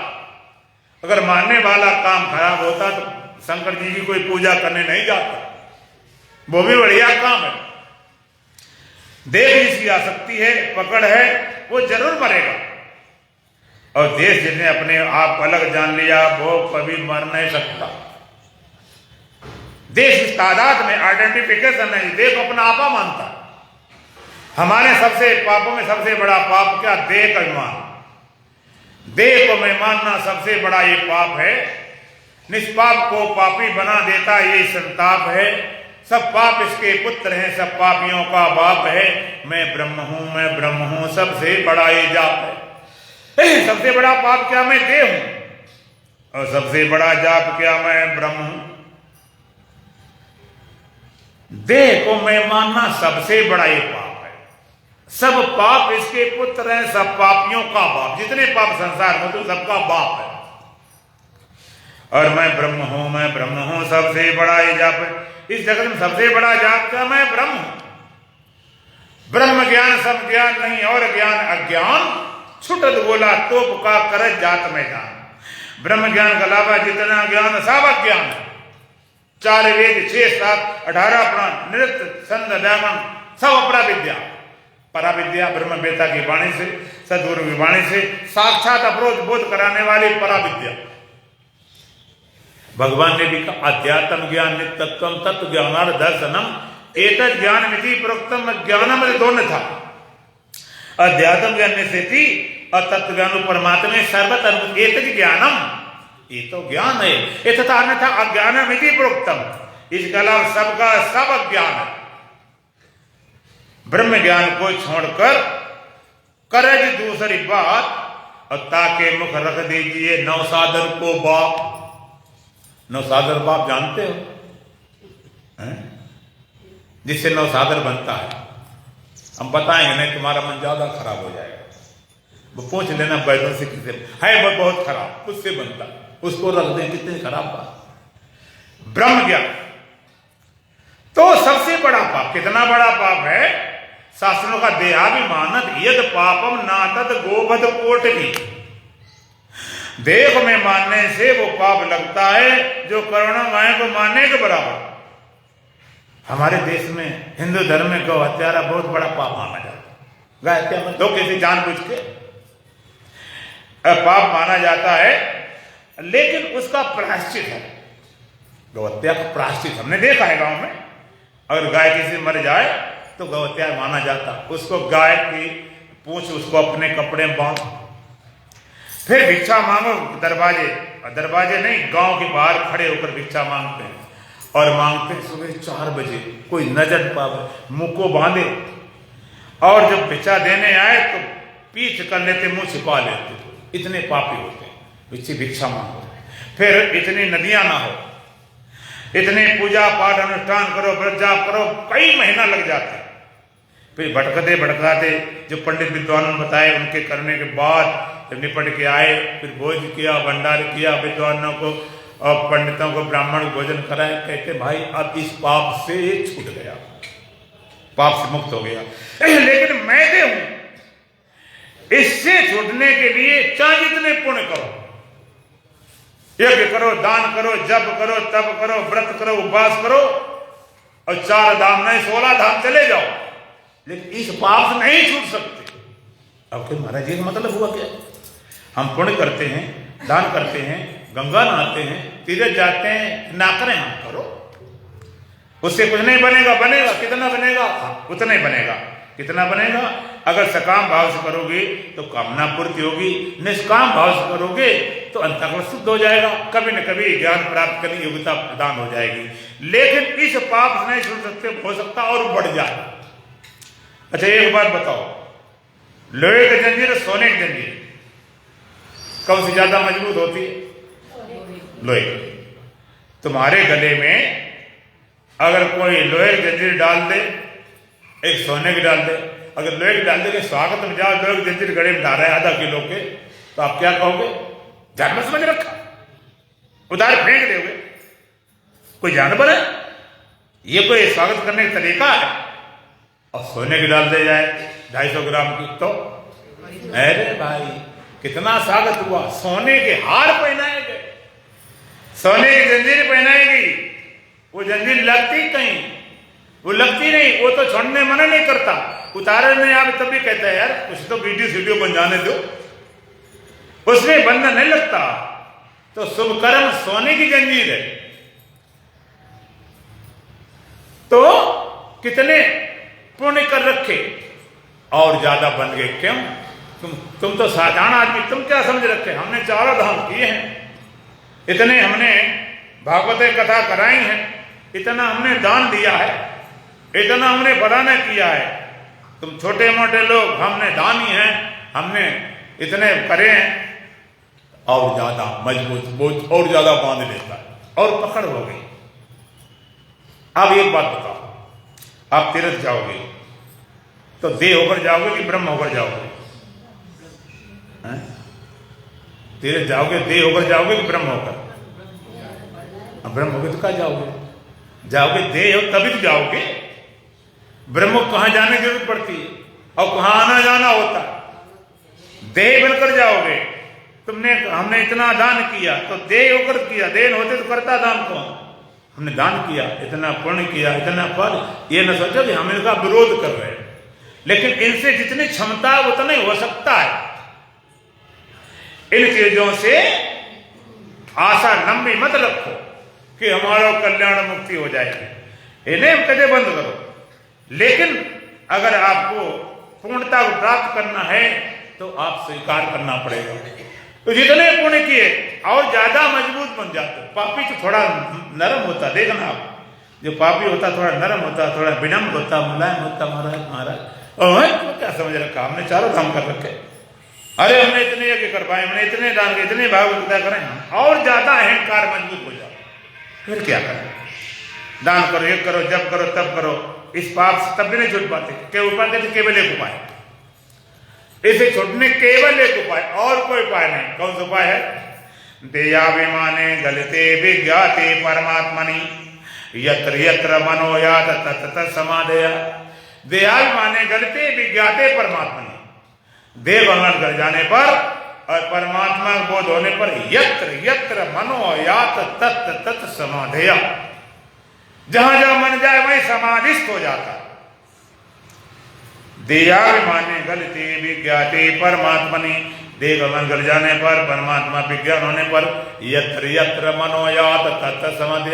अगर मारने वाला काम खराब होता तो शंकर जी की कोई पूजा करने नहीं जाता, वो भी बढ़िया काम है। देव जिसकी आसक्ति है, पकड़ है, वो जरूर मरेगा। और देश जिसने अपने आप अलग जान लिया वो कभी मर नहीं सकता। देश इस तादाद में आइडेंटिफिकेशन नहीं, देश अपना आपा मानता। हमारे सबसे पापों में सबसे बड़ा पाप क्या? देह का अभिमान। देह को मैं मानना सबसे बड़ा ये पाप है। निष्पाप को पापी बना देता ये संताप है। सब पाप इसके पुत्र हैं, सब पापियों का बाप है। मैं ब्रह्म हूं, सबसे बड़ा ये जाप है। सबसे बड़ा पाप क्या मैं देह हूं, और सबसे बड़ा जाप क्या मैं ब्रह्म हूं। देह को मैं मानना सबसे बड़ा ये पाप है। सब पाप इसके पुत्र हैं, सब पापियों का बाप। जितने पाप संसार में तो सबका बाप है। और मैं ब्रह्म हूं, सबसे बड़ा ये जाप है। इस जगत में सबसे बड़ा जाप क्या मैं ब्रह्म हूं। ब्रह्म ज्ञान सब ज्ञान नहीं और ज्ञान अज्ञान, छुटत बोला तोप का करत जात में जान। ब्रह्म ज्ञान के अलावा जितना ज्ञान सब अज्ञान है। 4 वेद 6 7 18 पुराण नृत्य छंद व्याकरण सब अपरा विद्या। परा विद्या ब्रह्म वेता की वाणी से, सदगुरु की वाणी से साक्षात अप्रोच बोध कराने वाली परा विद्या। भगवान ने भी कहा अध्यात्म ज्ञान नित्यत्वम तत्व ज्ञानार्थ दर्शनम एतत् ज्ञान मिति प्रोक्तम। ज्ञानम दोनों था, अध्यात्म ज्ञान से थी और तत्व ज्ञान परमात्मा सर्वतर्म एतत् ज्ञानम, ये तो ज्ञान है। ये तथा अन्यथा अज्ञान मिति प्रोक्तम, इसके अलावा सबका सब अज्ञान है। ब्रह्म ज्ञान को छोड़कर करज दूसरी बात और ताके मुख रख दीजिए नौसादर को बाप। नौसादर बाप जानते हो, जिससे नौसादर बनता है। हम बताएंगे नहीं, तुम्हारा मन ज्यादा खराब हो जाएगा। वो पूछ लेना बैदों से, किसे है वो बहुत खराब, उससे बनता, उसको रख दें। कितनी खराब बात। ब्रह्म ज्ञान तो सबसे बड़ा पाप। कितना बड़ा पाप है? शास्त्रों का देहाभिमानत यद पापम नातद गोवध कोटि। देह में मानने से वो पाप लगता है जो करोड़ों गायों को मानने के बराबर। हमारे देश में हिंदू धर्म में गौ हत्यारा बहुत बड़ा पाप माना जाता है। गाय हत्या में दो किसी जानबूझ के पाप माना जाता है, लेकिन उसका प्रायश्चित है। गौ हत्या का प्रायश्चित हमने देखा है गांव में। अगर गाय किसी मर जाए तो गौ हत्या माना जाता। उसको गाय की पूंछ उसको अपने कपड़े में बांध, फिर भिक्षा मांगो दरवाजे, दरवाजे नहीं गांव के बाहर खड़े होकर भिक्षा मांगते हैं। और मांगते हैं सुबह 4 बजे, कोई नजर पावे, मुंह को बांधे। और जब भिक्षा देने आए तो पीठ कर लेते, मुंह छिपा लेते। इतने पापी होते हैं। भिक्षा मांगो, फिर इतनी नदियां ना हो, इतने पूजा पाठ अनुष्ठान करो, व्रत जाप करो, कई महीना लग जाते। फिर भटकते भटकाते जो पंडित विद्वानों ने बताए उनके करने के बाद जब निपट के आए, फिर भोज किया, भंडार किया, विद्वानों को और पंडितों को ब्राह्मण को भोजन कराए। कहते भाई अब इस पाप से छूट गया, पाप से मुक्त हो गया। लेकिन मैं दे हूं, इससे छूटने के लिए चाहे जितने पुण्य करो, यज्ञ करो, दान करो, जप करो, तप करो, व्रत करो, उपवास करो, और 4 धाम नहीं 16 धाम चले जाओ, लेकिन इस पाप से नहीं छूट सकते। अब फिर महाराज जी का मतलब हुआ क्या? हम पुण्य करते हैं, दान करते हैं, गंगा नहाते हैं, तीर्थ जाते हैं, ना करें हम करो, उससे कुछ नहीं बनेगा। बनेगा कितना बनेगा? उतना ही बनेगा। कितना बनेगा? अगर सकाम भाव से करोगे तो कामना पूर्ति होगी, निष्काम भाव से करोगे तो अंतःकरण शुद्ध हो जाएगा। कभी न कभी ज्ञान प्राप्त करने की योग्यता प्रदान हो जाएगी। लेकिन इस पाप से नहीं छूट सकते, हो सकता और बढ़ जाए। अच्छा एक बात बताओ, लोहे की जंजीर और सोने की जंजीर कौन सी ज्यादा मजबूत होती है? लोहे की। तुम्हारे गले में अगर कोई लोहे की जंजीर डाल दे, एक सोने की डाल दे, अगर लोहे की डाल दे के स्वागत में जाओ, लोहे की जंजीर गले में डाल रहा है 0.5 किलो के, तो आप क्या कहोगे? जानवर समझ रखा, उधार फेंक दोगे। कोई जानवर है? ये कोई स्वागत करने का तरीका है? और सोने की डाल दे जाए 250 ग्राम की, तो अरे भाई कितना स्वागत हुआ। सोने के हार पहनाए गए, सोने की जंजीर पहनाई गई। वो जंजीर लगती कहीं, वो लगती नहीं, वो तो छोड़ने मना नहीं करता। उतारे नहीं आप तब भी कहता है यार कुछ तो वीडियो बन जाने दो, उसमें बंधन नहीं लगता। तो शुभ कर्म सोने की जंजीर है। तो कितने पुण्य कर रखे और ज्यादा बन गए। क्यों? तुम तो साधारण आदमी, तुम क्या समझ रखे? हमने 4 धाम किए हैं, इतने हमने भागवत कथा कराई हैं, इतना हमने दान दिया है, इतना हमने बड़ा न किया है, तुम छोटे मोटे लोग, हमने दानी हैं, हमने इतने करे हैं, और ज्यादा मजबूत बोझ और ज्यादा बांध लेता और पकड़ हो गई। अब एक बात बताओ, आप तीर्थ जाओगे तो देह होकर जाओगे कि ब्रह्म होकर जाओगे? तीर्थ जाओगे देह होकर जाओगे कि ब्रह्म होकर? ब्रह्म होकर तो कहाँ जाओगे? जाओगे देह हो तभी तो जाओगे। ब्रह्म को कहां जाने की जरूरत पड़ती है और कहां आना जाना होता है। देह बनकर जाओगे। हमने इतना दान किया तो देह होकर किया, देह होते तो करता दान कौन? हमने दान किया, इतना पुण्य किया, इतना फल, ये न सोचो कि हम इनका विरोध कर रहे हैं, लेकिन इनसे जितनी क्षमता है उतना ही हो सकता है। इन चीजों से आशा लंबी मत रखो कि हमारा कल्याण मुक्ति हो जाएगी, इन्हें कदे बंद करो। लेकिन अगर आपको पूर्णता को प्राप्त करना है तो आप स्वीकार करना पड़ेगा। तो जितने पुण्य किए और ज्यादा मजबूत बन जाते। पापी तो थोड़ा नरम होता, देखना आप, जो पापी होता थोड़ा नरम होता, थोड़ा विनम्र होता, मुलायम होता। महाराज तो क्या समझ रखा, हमने चारों काम कर रखे, अरे हमने इतने यज्ञ कर पाए, हमने इतने दान किए, इतने भागवत करें, और ज्यादा अहंकार मजबूत हो जाओ, फिर क्या करें? दान करो, ये करो, जब करो तब करो, इस पाप से तब भी नहीं छूट पाते। क्या उपाय कहते? केवल एक उपाय, इसे छूटने केवल एक उपाय, और कोई उपाय नहीं। कौन सा उपाय है? देयाभिमाने गलते विज्ञाते परमात्मनि यत्र यत्र मनो यात तत्र तत्र समाधेय। देयाभिमाने गलते विज्ञाते परमात्मनि, देव अमन कर जाने पर और परमात्मा बोध होने पर यत्र यत्र मनो यात तत्र तत्र समाधेय, जहां जहां मन जाए वहीं समाधिस्थ हो जाता। देयाभिमाने गलते विज्ञाते परमात्मनि, देह गमन कर जाने पर, परमात्मा विज्ञान होने पर, यत्र यत्र मनोयात तत्र समाधि,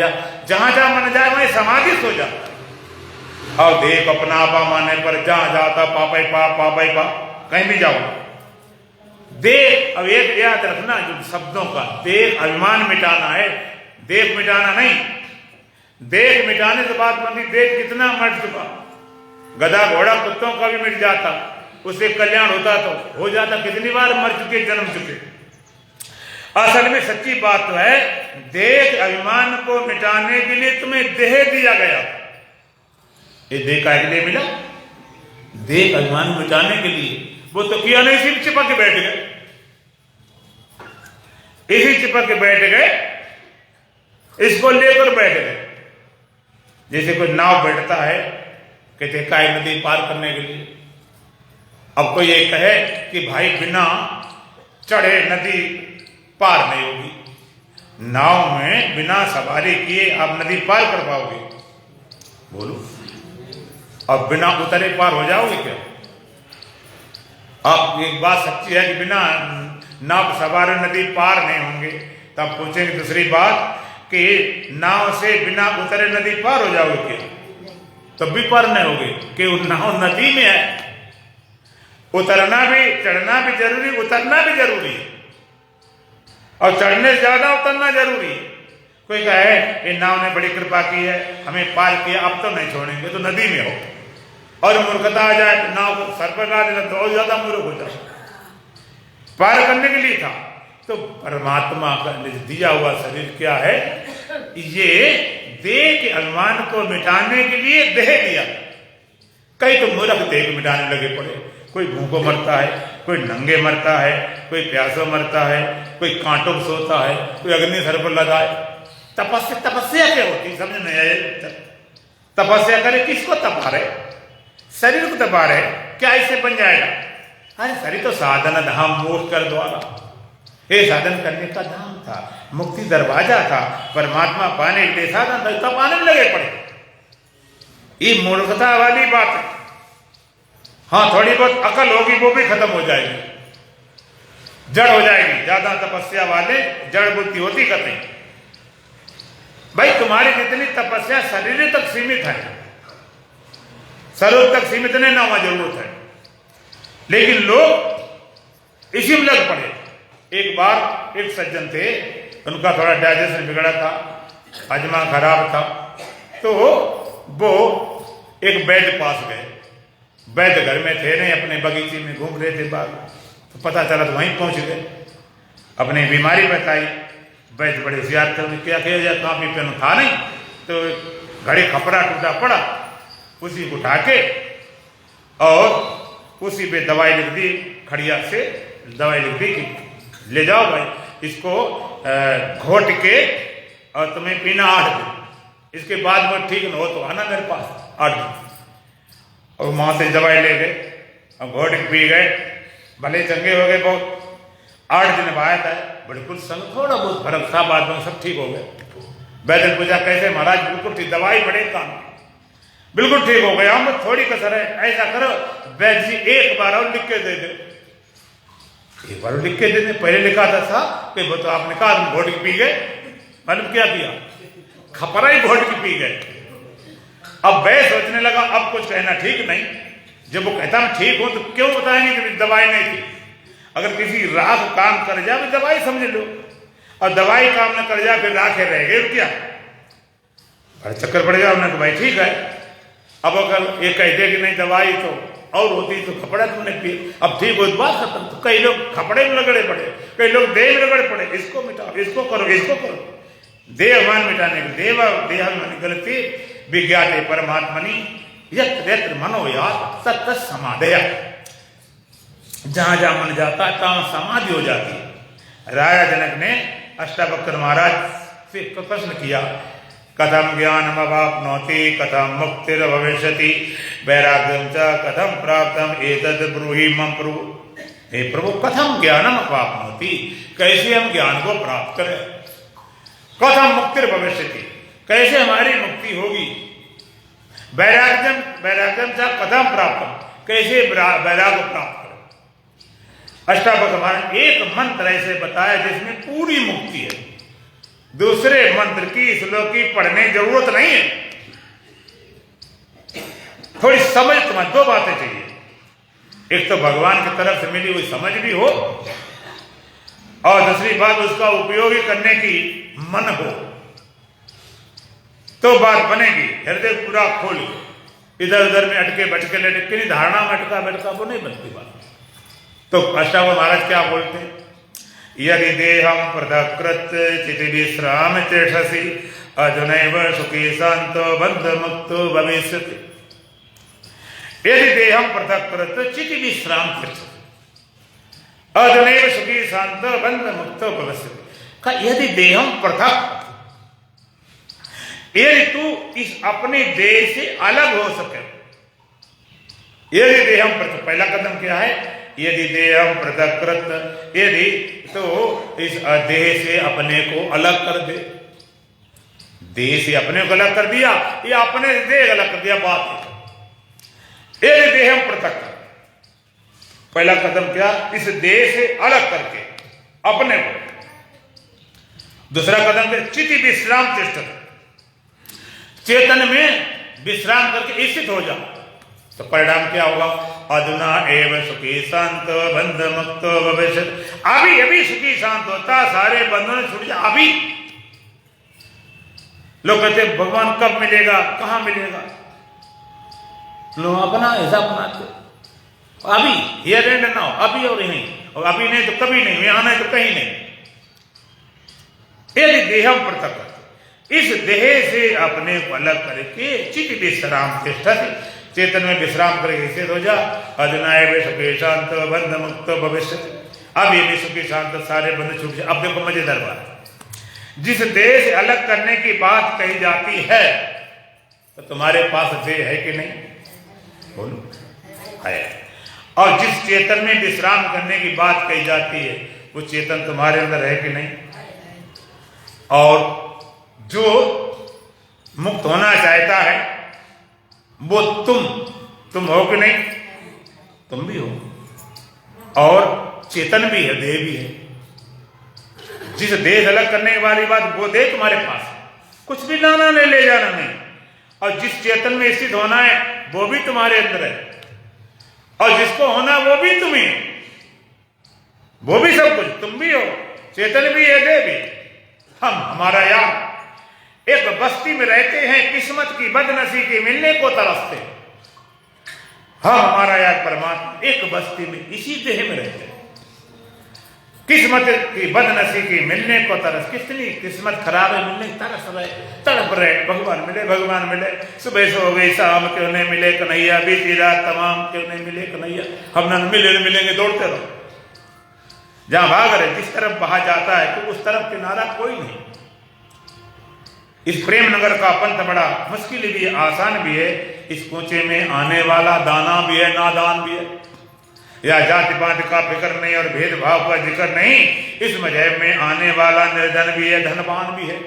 जहां जहां मन जाए वहीं समाधिस्थ हो जाता। और देह अपना पा माने पर जहां जाता पापै पाप पापै पाप, कहीं भी जाओ देह। अब एक याद रखना जो शब्दों का, देह अभिमान मिटाना है, देह मिटाना नहीं। देह मिटाने से बात बनती, देह कितना मर चुका, गधा घोड़ा कुत्तों का भी मिट जाता, उससे कल्याण होता तो हो जाता। कितनी बार मर चुके, जन्म चुके। असल में सच्ची बात तो है, देह अभिमान को मिटाने के लिए तुम्हें देह दिया गया। ये देह का लिए मिला, देह अभिमान मिटाने के लिए। वो तो किया नहीं, सिर्फ चिपक के बैठ गए, इसी चिपक के बैठ गए, इसको लेकर बैठ गए। जैसे कोई नाव बैठता है, कहते काय नदी पार करने के लिए। अब कोई ये कहे कि भाई बिना चढ़े नदी पार नहीं होगी, नाव में बिना सवारी किए आप नदी पार कर पाओगे? बोलो, अब बिना उतरे पार हो जाओगे क्या? आप एक बात सच्ची है कि बिना नाव सवार नदी पार नहीं होंगे। तब पूछेंगे दूसरी बात कि नाव से बिना उतरे नदी पार हो जाओगे क्या? तब भी पार नहीं होगे कि नाव नदी में है। उतरना भी, चढ़ना भी जरूरी, उतरना भी जरूरी है, और चढ़ने से ज्यादा उतरना जरूरी है। कोई कहे ये नाव ने बड़ी कृपा की है, हमें पार किया, अब तो नहीं छोड़ेंगे, तो नदी में हो, और मूर्खता आ जाए तो नाव को सर पर ला देना, तो और ज्यादा मूर्ख हो जाए। पार करने के लिए था। तो परमात्मा का दिया हुआ शरीर क्या है? ये देह के अभिमान को मिटाने के लिए देह दिया। कई तो मूर्ख देह को मिटाने लगे पड़े। कोई भूखों मरता है, कोई नंगे मरता है, कोई प्यासों मरता है, कोई कांटों में सोता है, कोई अग्नि सर पर लगाए। तपस्या क्या होती समझ नहीं आए? तपस्या करे, किसको तपा रहे? शरीर को तपा रहे, क्या इससे बन जाएगा? अरे शरीर तो साधन धाम मोक्ष कर द्वारा, ये साधन करने का धाम था, मुक्ति दरवाजा था, परमात्मा पाने के लिए साधन था, तब आने में लगे पड़े। ये मूर्खता वाली बात है। हाँ, थोड़ी बहुत अकल होगी, वो भी खत्म हो जाएगी, जड़ हो जाएगी। ज्यादा तपस्या वाले जड़ बुद्धि होती कतई। भाई तुम्हारी जितनी तपस्या शरीर तक सीमित है, सर्व तक सीमित नहीं ना, वहां जरूरत है। लेकिन लोग इसी में लग पड़े। एक बार एक सज्जन थे, उनका थोड़ा डाइजेशन बिगड़ा था, हजमा खराब था, तो वो एक वैद्य पास गए। वैद्य घर में थे नहीं, अपने बगीचे में घूम रहे थे बाग। तो पता चला तो वहीं पहुंच गए, अपनी बीमारी बताई। वैद्य बड़े होशियार थे, उन्हें क्या किया जाए, काफी पेन था नहीं, तो घड़े खपरा टूटा पड़ा, उसी को उठा के और उसी पे दवाई लिख दी, खड़िया से दवाई लिख दी कि ले जाओ भाई, इसको घोट के और तुम्हें पीना 8 दिन, इसके बाद वो ठीक न हो तो आना मेरे पास 8 दिन। और वहां से दवाई ले गए और घोट के पी गए, भले चंगे हो गए बहुत। 8 दिन बाद आए, बिल्कुल संग थोड़ा बहुत फर्क था, बाद में सब ठीक हो गए। वैद्य पूछा कैसे महाराज? बिल्कुल ठीक, दवाई बड़े काम, बिल्कुल ठीक हो गया, हम थोड़ी कसर है, ऐसा करो वैद्य जी एक बार और लिख के दे दे। एक बार लिख के दे दे, पहले लिखा था साहब कि वो तो आपने कहा तुम घोट के पी गए, मतलब क्या किया, खपरा ही घोट के पी गए। अब वह सोचने लगा अब कुछ कहना ठीक नहीं, जब वो कहता मैं ठीक हूं तो क्यों बताएंगे कि दवाई नहीं थी। अगर किसी राह को काम कर जाए तो दवाई समझ लो, और दवाई काम न कर जाए फिर राखे रह गए क्या, बड़ा चक्कर पड़ गया। उन्होंने भाई ठीक है, अब अगर ये कह दे कि नहीं दवाई तो और होती तो कपड़ा तुमने पिए, अब ठीक हो बात खत्म। तो कई लोग कपड़े में लगड़े पड़े, कई लोग देह में लगड़े पड़े, इसको मिटाओ, इसको करो, इसको करो। देहमान मिटाने के देहाभिमानी गलती विज्ञाते परमात्मनि यत्र यत्र मनो यात तत् समाधया। जहां जहां मन जाता है तहां समाधि हो जाती है। राजा जनक ने अष्टावक्र महाराज से प्रश्न किया, कथम ज्ञानम अवाप्नोति कथम मुक्तिर्भविष्यति वैराग्यम च कथम प्राप्तम एतद् ब्रूहि मम प्रभु। हे प्रभु, कथम ज्ञानम अवाप्नोति, कैसे हम ज्ञान को प्राप्त करें, कथम मुक्तिर्भविष्यति, कैसे हमारी मुक्ति होगी, वैराग्यम च कथम प्राप्तम, कैसे वैराग्य प्राप्त करें। अष्टावक्र महाराज एक मंत्र ऐसे बताया जिसमें पूरी मुक्ति है, दूसरे मंत्र की श्लोक की पढ़ने की जरूरत नहीं है। थोड़ी समझ तुम्हें दो बातें चाहिए, एक तो भगवान की तरफ से मिली हुई समझ भी हो, और दूसरी बात उसका उपयोग करने की मन हो, तो बात बनेगी। हृदय पूरा खोल के, इधर उधर में अटके बटके लटके धारणा में अटका बैठका वो नहीं बनती बात। तो अष्टावक्र महाराज क्या बोलते हैं, यदि देहम पृथकृत चिति विश्राम तिष्ठसि अजुनैव सुखी शांतो बंध मुक्तो भविष्यति। यदि देहम पृथकृत चिति विश्राम तिष्ठसि अजुनैव सुखी शांतो बंध मुक्तो भविष्यति। यदि देहम पृथक, यदि तू इस अपने देह से अलग हो सके, यदि देहम पृथक, पहला कदम क्या है, यदि देहम पृथकृत, यदि तो इस देह से अपने को अलग कर दे, देह से अपने को अलग कर दिया या अपने से देह अलग कर दिया, बात है। यदि देहम पृथक, पहला कदम क्या, इस देह से अलग करके अपने को। दूसरा कदम क्या, चिति विश्राम तिष्ठति, चेतन में विश्राम करके स्थित हो जाओ। तो परिणाम क्या होगा, अधुना एव सुखी शांत बंध मुक्त भविष्यति। अभी अभी सुखी शांत होता, सारे बंधन छूट जा। अभी लोग कहते भगवान कब मिलेगा, कहां मिलेगा, लोग अपना हिसाब बनाते, अभी हियर एंड नाउ, अभी और यहीं, और अभी नहीं तो कभी नहीं, यहां नहीं तो कहीं नहीं। यदि देहम पृथक, इस देह से अपने को अलग करके चित्त विश्राम तिष्ठति, चेतन में विश्राम करके स्थित हो जा। अधुनाय वे सुखी शांत बंध मुक्त भविष्य, अब ये भी सुखी शांत सारे बंध छूट जाए। अब देखो मजेदार बात, जिस देह से अलग करने की बात कही जाती है तो तुम्हारे पास देह है कि नहीं, बोलो है। और जिस चेतन में विश्राम करने की बात कही जाती है वो चेतन तुम्हारे अंदर है कि नहीं। और जो मुक्त होना चाहता है वो तुम हो कि नहीं, तुम भी हो, और चेतन भी है, देह भी है। जिस देह अलग करने वाली बात वो देह तुम्हारे पास, कुछ भी लाना नहीं ले जाना नहीं। और जिस चेतन में स्थित होना है वो भी तुम्हारे अंदर है, और जिसको होना वो भी तुम ही, वो भी सब कुछ तुम भी हो, चेतन भी है, देह भी। हमारा यार एक बस्ती में रहते हैं, किस्मत की बदनसीबी मिलने को तरसते। हम हमारा याद परमात्मा एक बस्ती में इसी देह में रहते हैं, किस्मत की बदनसीबी मिलने को तरस। कितनी किस्मत खराब है, मिलने तरस रहे, तड़प रहे, भगवान मिले भगवान मिले। सुबह से हो गई शाम, क्यों नहीं मिले कन्हैया, बीती रात तमाम क्यों नहीं मिले कन्हैया। हम न मिलेंगे दौड़ते रहो, जहां भाग रहे, जिस तरफ बहा जाता है तो उस तरफ किनारा कोई नहीं। इस प्रेम नगर का पंथ बड़ा मुश्किल भी है, आसान भी है। इस कूचे में आने वाला दाना भी है, नादान भी है। या जाति पात का फिक्र नहीं और भेदभाव का जिक्र नहीं, इस मजहब में आने वाला निर्धन भी है, धनवान भी है।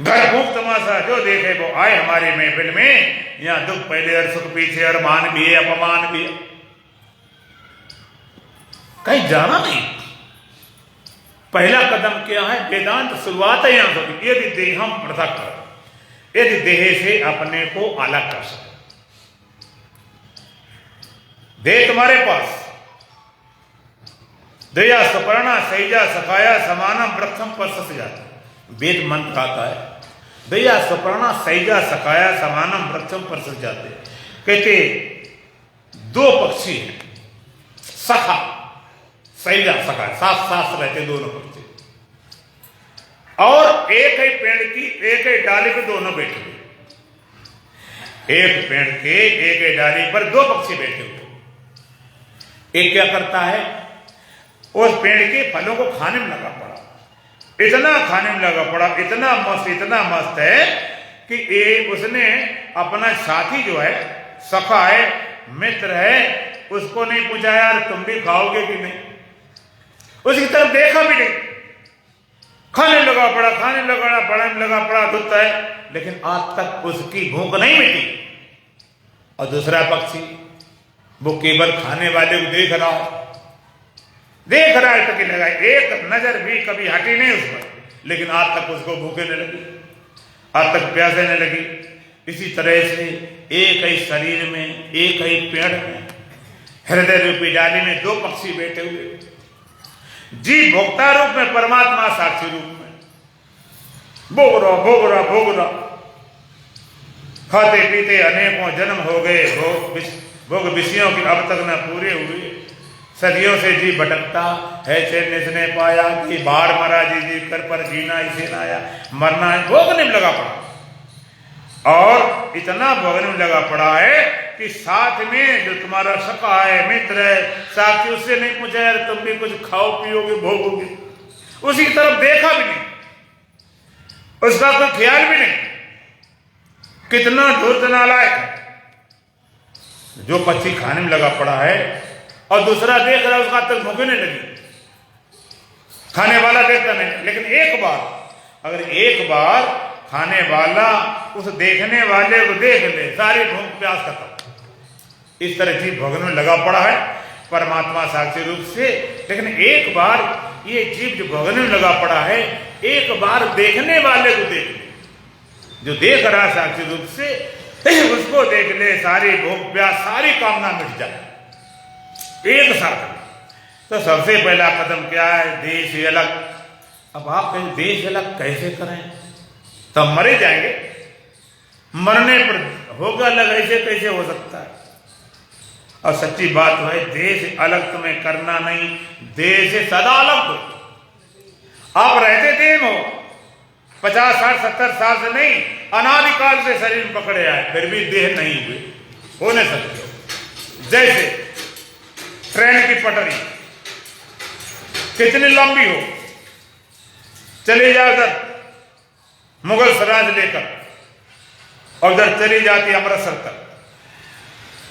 घर भूख तमाशा जो देखे वो आए हमारी महफिल में। यहाँ दुख पहले और सुख पीछे, और मान भी है अपमान भी है। कहीं जाना नहीं। पहला कदम क्या है? वेदांत शुरुआत है यहां से। यदि देह हम पृथक कर, यदि देह से अपने को अलग कर सके। देह तुम्हारे पास, दया सुपर्णा सैजा सखाया समानम वृक्षम पर जाता। वेद मंत्र आता है, दया सुपर्णा सैजा सखाया समानम वृक्षम पर जाते। कहते दो पक्षी हैं, सखा सैजा सखा, साथ साथ रहते दोनों पक्षी, और एक ही पेड़ की एक ही डाली पे दोनों बैठे हुए। एक पेड़ के एक ही डाली पर दो पक्षी बैठे हुए। एक क्या करता है, उस पेड़ के फलों को खाने में लगा पड़ा, इतना खाने में लगा पड़ा, इतना मस्त है कि उसने अपना साथी जो है, सखा है, मित्र है, उसको नहीं पूछा यार तुम भी खाओगे कि नहीं। उसकी तरफ देखा भी नहीं, खाने लगा पड़ा, पढ़ने लगा पड़ा, धुता है, लेकिन आज तक उसकी भूख नहीं मिटी। और दूसरा पक्षी वो केवल खाने वाले को देख रहा है तो लगा, एक नजर भी कभी हटी नहीं उस पर, लेकिन आज तक उसको भूखे नहीं लगी, आज तक प्यासे नहीं लगी। इसी तरह से एक ही शरीर में, एक ही पेड़ में, हृदय रूपी डाली में दो पक्षी बैठे हुए। जीव भोक्ता रूप में, परमात्मा साक्षी रूप में। भोग रहा खाते पीते अनेकों जन्म हो गए, भोग विषयों की अब तक न पूरे हुए। सदियों से जी भटकता है, चैन इसने पाया कि बाढ़ मरा जी कर पर जीना इसे ना आया। मरना है, भोगने में लगा पड़ा, और इतना भोगने में लगा पड़ा है कि साथ में जो तुम्हारा सखा है, मित्र है, साथी, उससे नहीं पूछा यार तुम भी कुछ खाओ पियोगे भोगोगे, उसी की तरफ देखा भी नहीं, उसका कोई ख्याल भी नहीं। कितना धूर्त नालायक जो पक्षी खाने में लगा पड़ा है और दूसरा देख रहा है, उसका तक भूख नहीं लगी, खाने वाला देखता नहीं। लेकिन एक बार खाने वाला उस देखने वाले को देख ले, सारी भूख प्यास खत्म। इस तरह जीव भोगने में लगा पड़ा है परमात्मा साक्षी रूप से। लेकिन एक बार ये जीव जो भोगने में लगा पड़ा है, एक बार देखने वाले को देख ले, जो देख रहा साक्षी रूप से, उसको देख ले, सारी भूख प्यास सारी कामना मिट जाए एक साथ। तो सबसे पहला कदम क्या है? देश अलग। अब आप कहें देश अलग कैसे करें? तो हम मरे जाएंगे, मरने पर होगा अलग, ऐसे कैसे हो सकता है? और सच्ची बात है, देश अलग तुम्हें करना नहीं, देश से सदा अलग हो। आप रहते देश हो 50, 60, 70 साल से नहीं, अनादिकाल से शरीर में पकड़े आए, फिर भी देह नहीं हुए, हो नहीं सकते। जैसे ट्रेन की पटरी कितनी लंबी हो, चली जाए उधर मुगल सराज लेकर और उधर चली जाती है अमृतसर तक,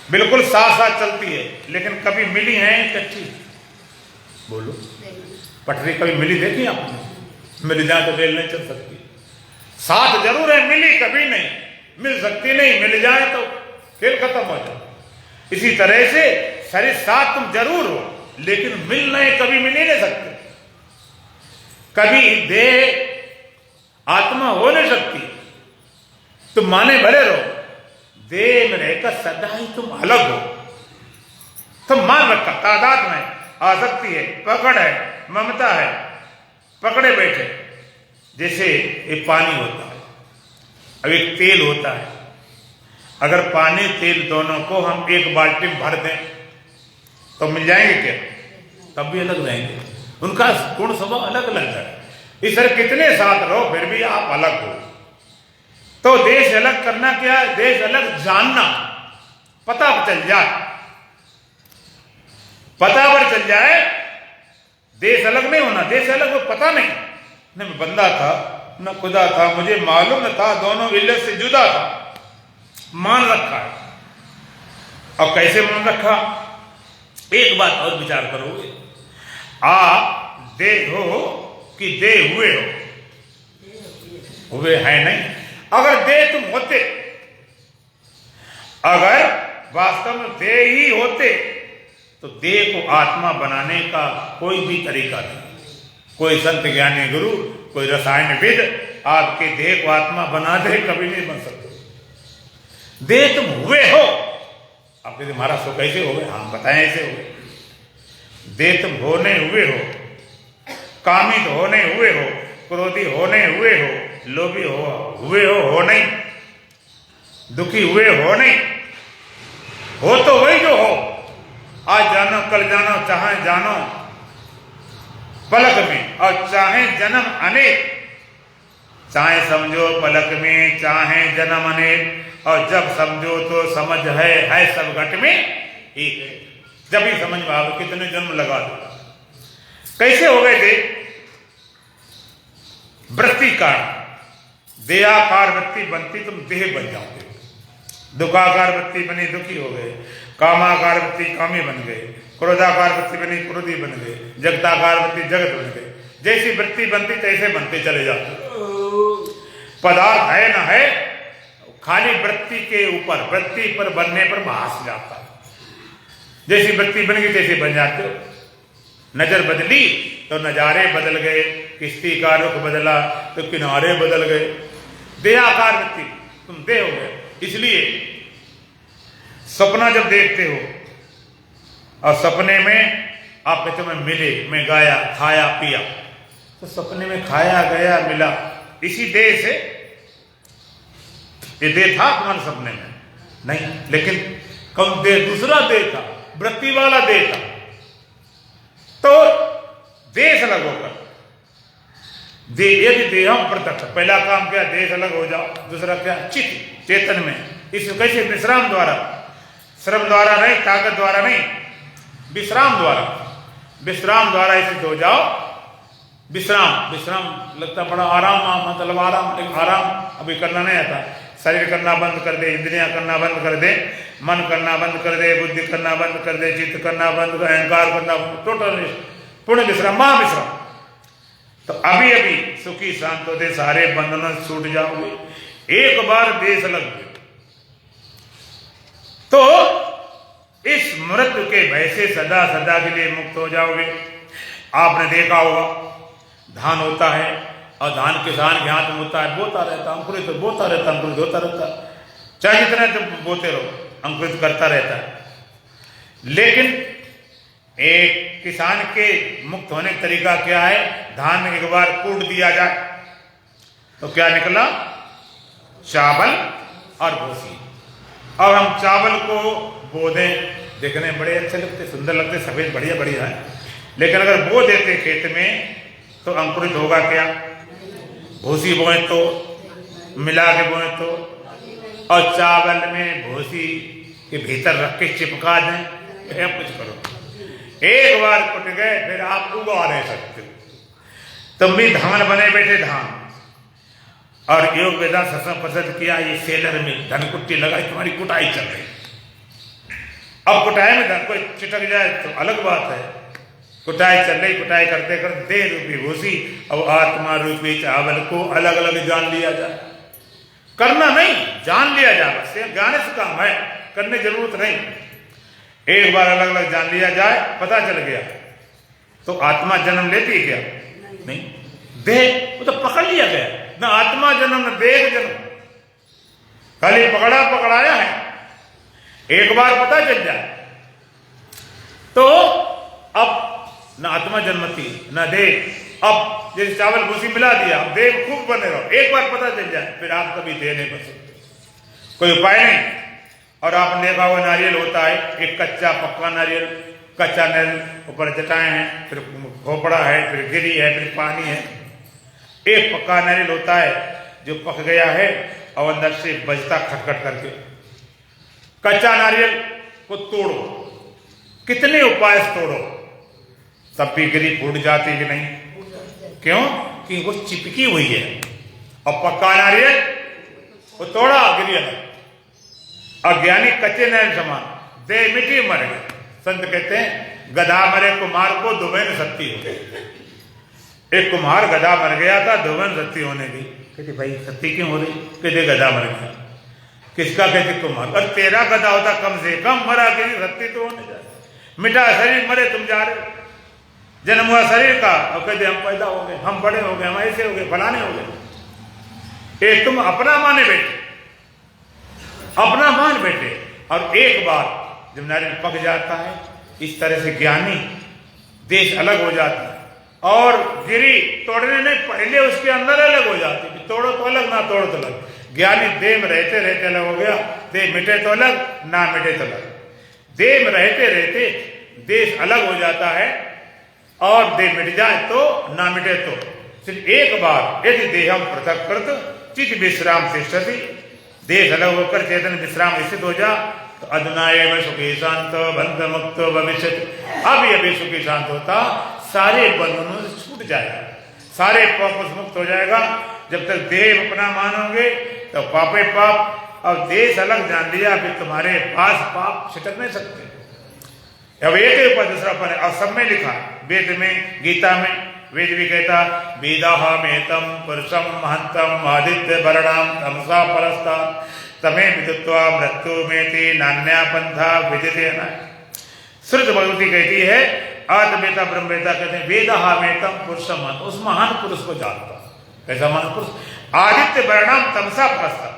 बिल्कुल साथ साथ चलती है, लेकिन कभी मिली है कच्ची? बोलो, पटरी कभी मिली देखी आपने? मिल जाए तो रेल नहीं चल सकती। साथ जरूर है, मिली कभी नहीं, मिल सकती नहीं, मिल जाए तो खेल खत्म हो जाए। इसी तरह से शरीर साथ तुम जरूर हो, लेकिन मिल नहीं, कभी मिल ही नहीं सकते। कभी देह आत्मा हो नहीं सकती, तुम माने भले रहो, देह में रहकर सदा ही तुम अलग हो। तुम मान रखा तादाद में आसक्ति है, पकड़ है, ममता है, पकड़े बैठे। जैसे ये पानी होता है, अब एक तेल होता है, अगर पानी तेल दोनों को हम एक बाल्टी में भर दें तो मिल जाएंगे क्या? तब भी अलग रहेंगे, उनका गुण स्वभाव अलग अलग है। इस तरह कितने साथ रहो फिर भी आप अलग हो। तो देश अलग करना क्या है? देश अलग जानना, पता चल जाए, पता पर चल जाए। देश अलग नहीं होना, देश अलग हो पता नहीं, न मैं बंदा था न खुदा था, मुझे मालूम न था, दोनों इल्लत से जुदा था, मान रखा है। अब कैसे मान रखा? एक बात और विचार करोगे, आप देह हो कि देह हुए हो? हुए है नहीं। अगर देह तुम होते, अगर वास्तव में देह ही होते तो देह को आत्मा बनाने का कोई भी तरीका नहीं। कोई संत ज्ञानी गुरु, कोई रसायनविद आपके देह को आत्मा बना दे, कभी नहीं बन सकते। देह तुम हुए हो। आप कहते महाराज सो कैसे हो गए? हम बताएं ऐसे हो गए। देह तुम होने हुए हो, कामित होने हुए हो, क्रोधी होने हुए हो, लोभी हुए हो नहीं, दुखी हुए हो नहीं, हो तो वही जो हो। आज जानो कल जानो, चाहे जानो पलक में, और चाहे जन्म अनेक। चाहे समझो पलक में, चाहे जन्म अनेक, और जब समझो तो समझ है सब घट में एक है। जब ही समझ में आओ कितने जन्म लगा दो। कैसे हो गए थे? वृत्ति कारण, देहाकार वृत्ति बनती तुम देह बन जाओगे, दुखाकार वृत्ति बनी दुखी हो गए, कामाकार वृत्ति कामी बन गए, क्रोधाकार वृत्ति बनी क्रोधी बन गए, जगताकार वृत्ति जगत बन गए। जैसी वृत्ति बनती तैसे बनते चले जाते। पदार्थ है ना है, खाली वृत्ति के ऊपर, वृत्ति पर बनने पर भास जाता है। जैसी वृत्ति बन गई तैसे बन जाते हो। नजर बदली तो नजारे बदल गए, किश्ती का रुख बदला तो किनारे बदल गए। देहाकार वृत्ति, तुम देह हो गए। इसलिए सपना जब देखते हो और सपने में आप कहते हो मैं मिले, मैं गाया, खाया पिया, तो सपने में खाया गया मिला इसी देह से। ये देह था तुम्हारे सपने में नहीं, लेकिन कौन देह? दूसरा देह था, वृत्ति वाला देह था। तो देश अलग होकर यदि देह प्रत्यक्ष, पहला काम क्या? देश अलग हो जाओ। दूसरा क्या? चित्त चेतन में। इस कैसे? विश्राम द्वारा, श्रम द्वारा नहीं, ताकत द्वारा नहीं, विश्राम द्वारा। विश्राम द्वारा इसे हो जाओ। विश्राम, विश्राम लगता बड़ा आराम, मतलब आराम, लेकिन आराम अभी करना नहीं आता। शरीर करना बंद कर दे, इंद्रियां करना बंद कर दे, मन करना बंद कर दे, बुद्धि करना बंद कर दे, चित्त करना बंद कर, अहंकार करना, टोटल पूर्ण विश्राम, महाविश्राम। तो अभी अभी सुखी शांत होते, सारे बंधनों से छूट जाओगे। एक बार देश लग गए तो इस मृत्यु के भय से सदा सदा के लिए मुक्त हो जाओगे। आपने देखा होगा धान होता है और धान किसान के हाथ में होता है, बोता रहता, अंकुरित बोता रहता, अंकुरित होता रहता, चाहे जितना तो बोते रहो, अंकुरित करता रहता है। लेकिन एक किसान के मुक्त होने का तरीका क्या है? धान एक बार कूट दिया जाए तो क्या निकला? चावल और भूसी। अब हम चावल को बो दें, देखने में बड़े अच्छे लगते, सुंदर लगते, सफेद बढ़िया बढ़िया है, लेकिन अगर बो देते खेत में तो अंकुरित होगा क्या? भूसी बोए तो, मिला के बोए तो, और चावल में भूसी के भीतर रख के चिपका दें, या कुछ करो, एक बार कुट गए फिर आप उगा नहीं सकते। तुम भी धान बने बैठे धान, और योग वेदांत सत्संग पसंद किया, ये सेलर में धन कुट्टी लगाई, तुम्हारी कुटाई चल रही। अब कुटाई में धन कोई चिटक जाए तो अलग बात है, कुटाई चल रही, कुटाई करते करते देह रूपी भूसी और आत्मा रूपी चावल को अलग अलग जान लिया जाए। करना नहीं, जान लिया जाए, बस जाने से काम है, करने जरूरत नहीं। एक बार अलग अलग जान लिया जाए, पता चल गया तो आत्मा जन्म लेती है क्या? नहीं, देह वो तो पकड़ लिया गया, ना आत्मा जन्म न देह जन्म, खाली पकड़ा पकड़ाया है। एक बार पता चल जाए तो अब न आत्मा जन्मती न देह, अब जैसे चावल भूसी मिला दिया, देव खूब बने रहो, एक बार पता चल जाए फिर आप कभी दे नहीं बन सकते, कोई उपाय नहीं। और आपने देखा हुआ नारियल होता है, एक कच्चा पक्का नारियल, कच्चा नारियल ऊपर जटाएं हैं, फिर खोपड़ा है, फिर गिरी है, फिर पानी है। एक पक्का नारियल होता है जो पक गया है और अंदर से बजता खटखट करके। कच्चा नारियल को तोड़ो, कितने उपाय से तोड़ो, तब भी गिरी फूट जाती कि नहीं? क्यों? कि वो चिपकी हुई है। और पक्का नारियल वो तोड़ा, गिरी अलग। अज्ञानी कच्चे नारियल समान, दे मिट्टी मर गए। संत कहते हैं गधा मरे कुम्हार को दुबैन सत्ती हो गई। एक कुम्हार गधा मर गया था, दुबैन सत्ती होने की। कहते भाई सत्ती क्यों हो रही? कहते गधा मर गया। किसका? कहते कुम्हार। और तेरा गधा होता कम से कम मरा, कि सत्ती तो होने जा, मिटा शरीर, मरे तुम जा रहे, जन्म हुआ शरीर का। और कहते हम पैदा हो गए, हम बड़े हो गए, हम ऐसे हो गए, फलाने हो गए। एक तुम अपना माने बैठे, अपना मान बैठे। और एक बार जब नारियल पक जाता है, इस तरह से ज्ञानी देश अलग हो जाता है। और गिरी तोड़ने नहीं, पहले उसके अंदर अलग हो जाती है। तोड़ो तो अलग, ना तोड़ो तो अलग। ज्ञानी देह में रहते रहते अलग हो गया, देह मिटे तो अलग, ना मिटे तो अलग। देह में रहते रहते देश अलग हो जाता है, और देह मिट जाए तो, ना मिटे तो। सिर्फ एक बार यदि देहम पृथक कृत चित विश्राम तिष्ठति, देह अलग होकर चेतन विश्राम स्थित हो जा, तो अधुनाए में सुखी शांत बंध मुक्त भविष्य। अब यह भी सुखी शांत होता, सारे बंधनों से छूट जाएगा, सारे पापों से मुक्त हो जाएगा। जब तक देह अपना मानोगे तो पापे पाप। अब देश अलग जान लिया, अभी तुम्हारे पास पाप छिटक नहीं सकते। अब एक के ऊपर दूसरा पर, और सब में लिखा, वेद में, गीता में, वेद भी कहता वेदाहमेतम पुरुषम महंतम आदित्य वर्णाम तमसा परस्ता तमे विदित्वा मृत्यु मेति नान्या पंथा विदिते न। श्रुत भगवती कहती है, आत्मेता ब्रह्मवेता कहते हैं वेदाहमेतम पुरुषम महंत, उस महान पुरुष को जानता। कैसा महान पुरुष? आदित्य वर्णाम तमसा परस्ता,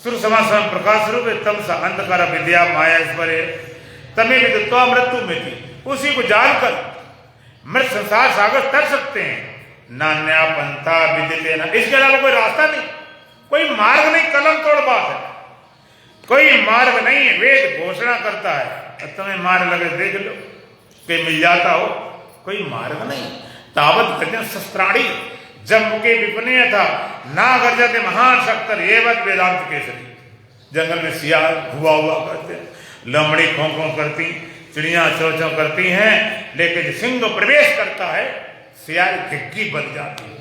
सूर्य समान स्वयं प्रकाश रूप है, तमसा अंधकार विद्या माया स्मरे तमे विदित्वा मृत्यु मेति, उसी को जानकर मृत संसार सागर तर सकते हैं। नान्या पंथा विदिते न, इसके अलावा कोई रास्ता नहीं, कोई मार्ग नहीं। कलम तोड़ बात है, कोई मार्ग नहीं है। वेद घोषणा करता है, तुम्हें मार्ग लगे देख लो, कहीं मिल जाता हो, कोई मार्ग नहीं। तावत गजन शस्त्राणी जम्मू के विपनीय था, ना गर्जते महान शक्तर एवं वेदांत केसरी। जंगल में सियार हुआ करते, लमड़ी खों खों करती, चिड़िया चौ चौ करती हैं, लेकिन सिंह प्रवेश करता है, सियार घिग्गी बन जाती है,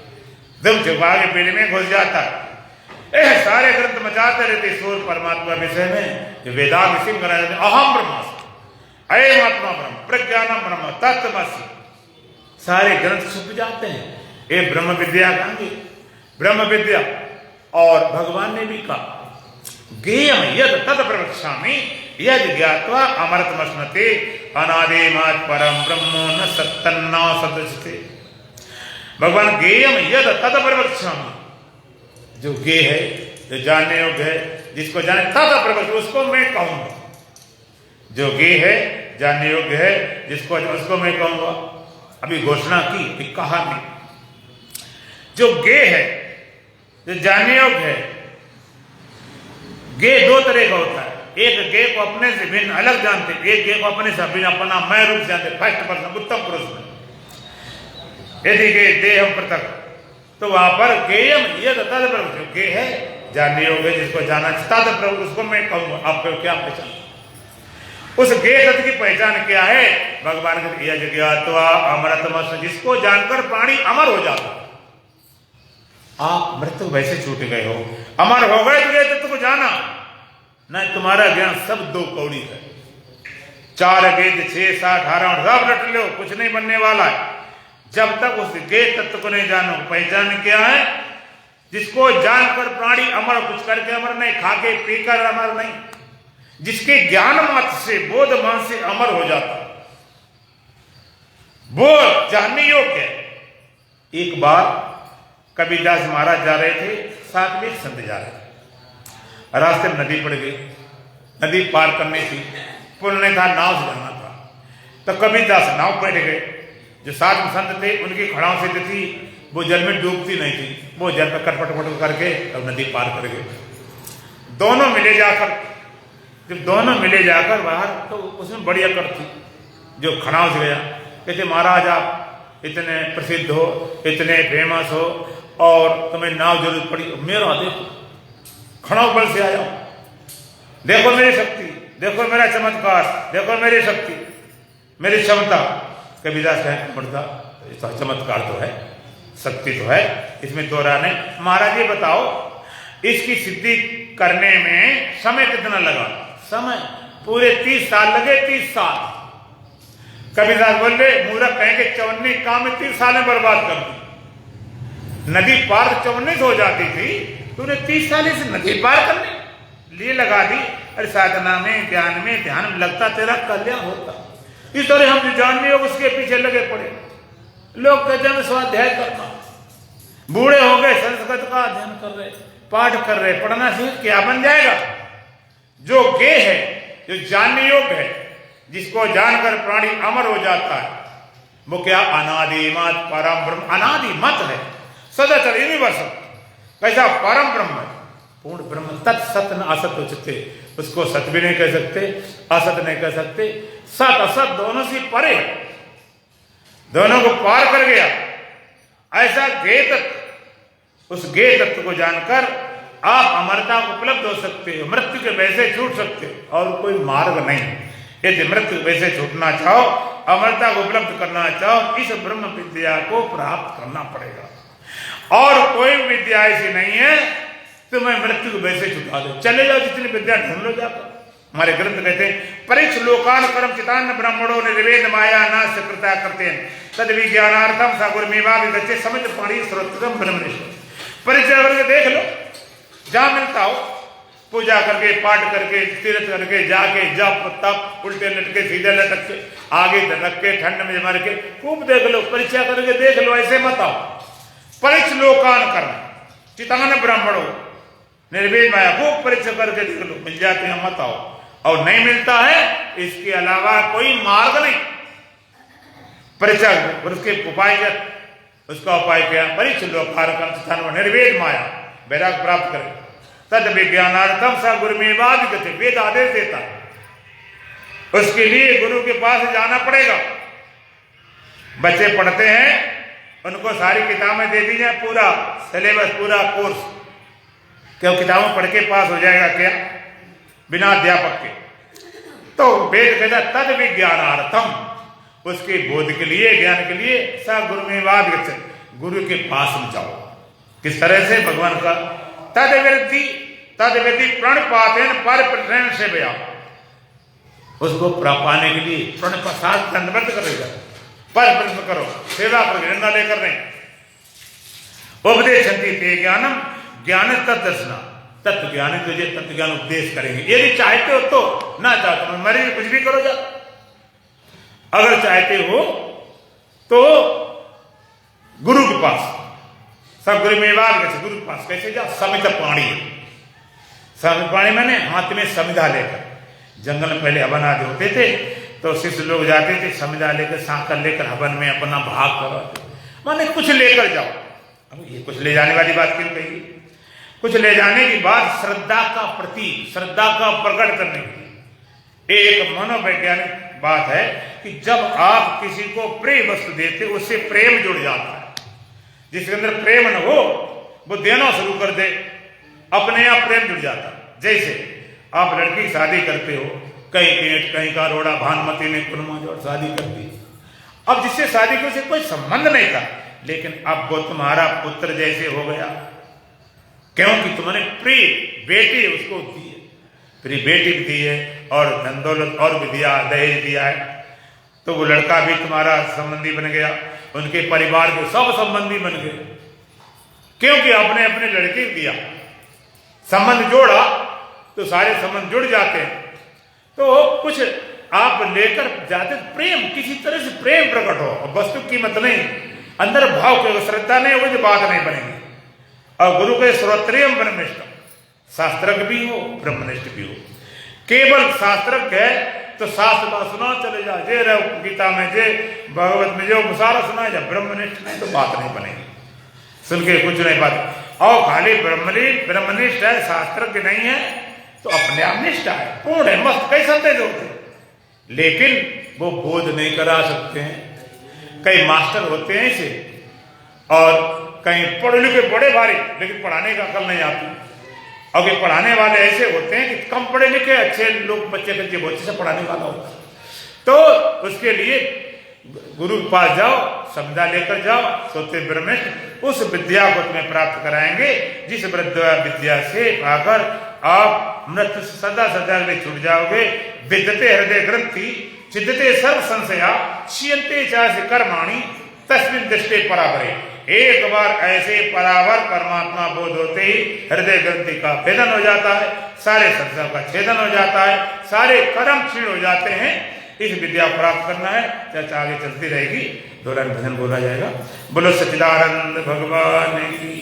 दम चुपा के पेड़ में घुस जाता है। सारे ग्रंथ मचाते रहते ईश्वर परमात्मा विषय में, जो वेदांत सिंह अहम ब्रह्मास्मि, अयम आत्मा ब्रह्म, प्रज्ञानम ब्रह्म, तत्त्वमसि, सारे ग्रंथ छुप जाते हैं। ये ब्रह्म विद्या कहेंगे, ब्रह्म विद्या। और भगवान ने भी कहा ज्ञेयम यद तद प्रवक्ष्यामि यद ज्ञात्वा अमृतमश्नुते अनादिमात् परम ब्रह्मो न सत्तन्ना सदृशते। भगवान ज्ञेयम यद तद प्रवक्ष्यामि, जो ज्ञेय है, जो जानने योग्य है, जिसको जाने तद प्रवक्ष्यामि, उसको मैं कहूंगा। जो ज्ञेय है, जानने योग्य है, जिसको उसको मैं कहूंगा। अभी घोषणा की, कहा नहीं। जो ज्ञेय है, जो जानने योग्य है, ज्ञेय दो तरह का होता है। एक ज्ञेय को अपने से भिन्न अलग जानते, एक ज्ञेय को अपने से भिन्न अपना मैं रूप जानते, फर्स्ट पर्सन उत्तम पुरुष में। यदि ज्ञेय देहम पृथक, तो वहां पर ज्ञेयम यद तद प्रभु, जो ज्ञेय है, जानने योग्य, जिसको जाना तद प्रभु, उसको मैं कहूंगा। आपको क्या पहचान? उस ज्ञेय तत्व की पहचान क्या है? भगवान का यद ज्ञात्वा अमृतमश्नुते, जिसको जानकर प्राणी अमर हो जाता। आप मृत्यु वैसे छूट गए हो, अमर हो गए, तो ये तत्व को जाना। न तुम्हारा ज्ञान सब दो कौड़ी है, 4 वेद 6 7 18 सब रट लो, कुछ नहीं बनने वाला है जब तक उस ज्ञेय तत्व को नहीं जानो। पहचान क्या है? जिसको जानकर प्राणी अमर, कुछ करके अमर नहीं, खाके पीकर अमर नहीं, जिसके ज्ञान मात्र से, बोध मान से अमर हो जाता, वो जानने योग्य है। एक बार कबीरदास महाराज जा रहे थे, साथ में एक संत जा रहे थे। रास्ते में नदी पड़ गई, नदी पार करनी थी, पुल नहीं था, नाव से जाना था। तो कबीरदास नाव बैठ गए। जो साथ में संत थे, उनकी खड़ाओं से थी, वो जल में डूबती नहीं थी, वो जल में कटपट करके अब नदी पार कर गए। दोनों मिले जाकर, जब दोनों मिले जाकर बाहर, तो उसमें बड़ी अकड़ थी जो खड़ाउस गया। कहते महाराज आप इतने प्रसिद्ध हो, इतने फेमस हो, और तुम्हें नाव जरूरत पड़ी। मेरा देखो खड़ाउस बल से आया, देखो मेरी शक्ति, देखो मेरा चमत्कार, देखो मेरी शक्ति, मेरी क्षमता। कबीरदास कहना पड़ता चमत्कार तो है, शक्ति तो है, इसमें दो राह नहीं। महाराज ये बताओ इसकी सिद्धि करने में समय कितना लगा? समय पूरे 30 साल लगे, 30 साल। कबीरदास बोले मूर्ख कहेंगे 54 काम में 30 साल में बर्बाद कर दी। नदी पार 54 हो जाती थी, तूने 30 साल इस नदी पार करने लिए लगा दी। अरे साधना में, ध्यान में, ध्यान में लगता तेरा कल्याण होता। इस तरह हम जो जान रहे हो उसके पीछे लगे पड़े। लोग कहते हैं स्वाध्याय करना, बूढ़े हो गए संस्कृत का अध्ययन कर रहे, पाठ कर रहे, पढ़ना सीख, क्या बन जाएगा? जो ज्ञेय है, जो जानने योग्य है, जिसको जानकर प्राणी अमर हो जाता है, वो क्या? अनादि मत परम ब्रह्म। अनादि मत है, सदाचर यूनिवर्सल। कैसा? परम ब्रह्म, पूर्ण ब्रह्म, तत्सत न असत उचते। उसको सत भी नहीं कह सकते, असत नहीं कह सकते। सत असत दोनों से परे, दोनों को पार कर गया। ऐसा ज्ञेय तत्व, उस ज्ञेय तत्व को जानकर आप अमरता को उपलब्ध हो सकते हो, मृत्यु के वैसे छूट सकते हो, और कोई मार्ग नहीं। यदि मृत्यु के वैसे छूटना चाहो, अमरता को उपलब्ध करना चाहो, इस ब्रह्म विद्या को प्राप्त करना पड़ेगा। और कोई विद्या ऐसी नहीं है तुम्हें मृत्यु को वैसे छुटा दो। चले जाओ, जितनी विद्या ढूंढ लो जाकर। हमारे ग्रंथ कहते हैं परीक्ष लोकान कर्म चितान्न ब्राह्मणों निर्वेद माया नाश कृता करते हैं तद विज्ञानार्थम सागुर मेवा विगच्चे समझ पाणी श्रोत्रम ब्रह्मनिष्ठ। परीक्षा करके देख लो, जहां मिलता हो, पूजा करके, पाठ करके, तीर्थ करके, जाके जप तप, उल्टे लटके, सीधे लटके, आगे रख के, ठंड में मर के खूब देख लो, परीक्षा करके देख लो। ऐसे मत आओ। परीक्ष लोकान कर्म चितान्न ब्राह्मणों निर्वेद माया, खूब परीक्षा करके देख लो, मिल जाते हैं, मत आओ। और नहीं मिलता है, इसके अलावा कोई मार्ग नहीं। परीक्षा उसके उपाय क्या? उसका उपाय क्या? परीक्ष लोकान निर्वेद माया, वैराग प्राप्त करें। तद विज्ञानार्थम स गुरुमेवादि गति, वेद आदेश देता है। उसके लिए गुरु के पास जाना पड़ेगा। बच्चे पढ़ते हैं, उनको सारी किताबें दे दी जाए, पूरा सिलेबस, पूरा कोर्स, क्या किताबों पढ़ के पास हो जाएगा क्या? बिना अध्यापक के। तो वेद कहता तद विज्ञानार्थम, उसके बोध के लिए, ज्ञान के लिए स गुरुमेवाद गति, गुरु के पास में जाओ। किस तरह से? भगवान का तद विधि प्रणपातेन पर प्रण से बया, उसको पाने के लिए प्रणपात दंडबद्ध करेगा, पर प्रश्न करो, सेवा करो, निंदा लेकर नहीं। उपदेशन्ति ते ज्ञानम, ज्ञान तत्दर्शना, तत्व ज्ञान तुझे तत्व ज्ञान उपदेश करेंगे। यदि चाहते हो तो, ना चाहते हो मर्जी कुछ भी करो जा। अगर चाहते हो तो गुरु के पास, सब गुरु मेवाद कैसे? गुरु के पास कैसे जाओ? समित पाणी, समित पाणी मैंने हाथ में समिधा लेकर। जंगल में पहले हवन आदि होते थे, तो शिष्य लोग जाते थे, समिधा लेकर, सांकर लेकर हवन में अपना भाग कराते, माने कुछ लेकर जाओ। अब ये कुछ ले जाने वाली बात क्यों कही? कुछ ले जाने की बात श्रद्धा का प्रतीक, श्रद्धा का प्रकट करने की एक मनोवैज्ञानिक बात है कि जब आप किसी को प्रिय वस्तु देते, उससे प्रेम जुड़ जाता है। जिसके अंदर प्रेम न हो, वो देना शुरू कर दे, अपने आप प्रेम जुड़ जाता है। जैसे आप लड़की शादी करते हो, कहीं पेट कहीं का रोड़ा, भानुमति ने कुलमा जोड़ शादी कर दी। अब जिससे शादी की उसे कोई संबंध नहीं था, लेकिन अब वो तुम्हारा पुत्र जैसे हो गया, क्योंकि तुमने प्रिय बेटी उसको दी है, प्रिय बेटी भी दी है, और धन दौलत और भी दिया, दहेज दिया है, तो वो लड़का भी तुम्हारा संबंधी बन गया, उनके परिवार के सब संबंधी बन गए, क्योंकि आपने अपने लड़के को दिया। संबंध जोड़ा तो सारे संबंध जुड़ जाते हैं। तो कुछ आप लेकर जाते, प्रेम, किसी तरह से प्रेम प्रकट हो, और वस्तु कीमत नहीं, अंदर भाव के, श्रद्धा नहीं होगी तो बात नहीं बनेगी। और गुरु के श्रोत्रियम ब्रह्मनिष्ठ, शास्त्रज्ञ भी हो, ब्रह्मनिष्ठ भी हो। केवल शास्त्रज्ञ है तो शास्त्र का सुना चले जा, जे रहो गीता में, जे भागवत में, जो सारा सुना जा, ब्रह्मनिष्ठ नहीं तो बात नहीं बनेगी। सुन के कुछ नहीं बात। और खाली ब्रह्मनिष्ठ है, शास्त्र के नहीं है तो अपने आप निष्ठा है, पूर्ण है, मस्त, कई संदेश होते हैं, लेकिन वो बोध नहीं करा सकते हैं। कई मास्टर होते हैं ऐसे, और कहीं पढ़े लिखे बड़े भारी, लेकिन पढ़ाने का अकल नहीं आती। और ये पढ़ाने वाले ऐसे होते हैं कि कम पढ़े लिखे अच्छे लोग, बच्चे बहुत अच्छे से पढ़ाने वाला होता है। तो उसके लिए गुरु के पास जाओ, समझा लेकर जाओ, सोते ब्रह्मिष्ठ उस विद्या को तुम्हें प्राप्त कराएंगे जिस विद्या से पाकर आप मृत्यु से सदा सदा में छूट जाओगे। विद्यते हृदय ग्रंथि छिद्यते सर्व संशया क्षीयन्ते चासे कर्माणि तस्मिन् दृष्टे परावरे। एक बार ऐसे परावर परमात्मा बोध होते ही हृदय ग्रंथि का भेदन हो जाता है, सारे संशय का छेदन हो जाता है, सारे कर्म क्षीण हो जाते हैं। इस विद्या प्राप्त करना है, चर्चा आगे चलती रहेगी, दौरान भजन बोला जाएगा। बोलो सच्चिदानंद भगवान की।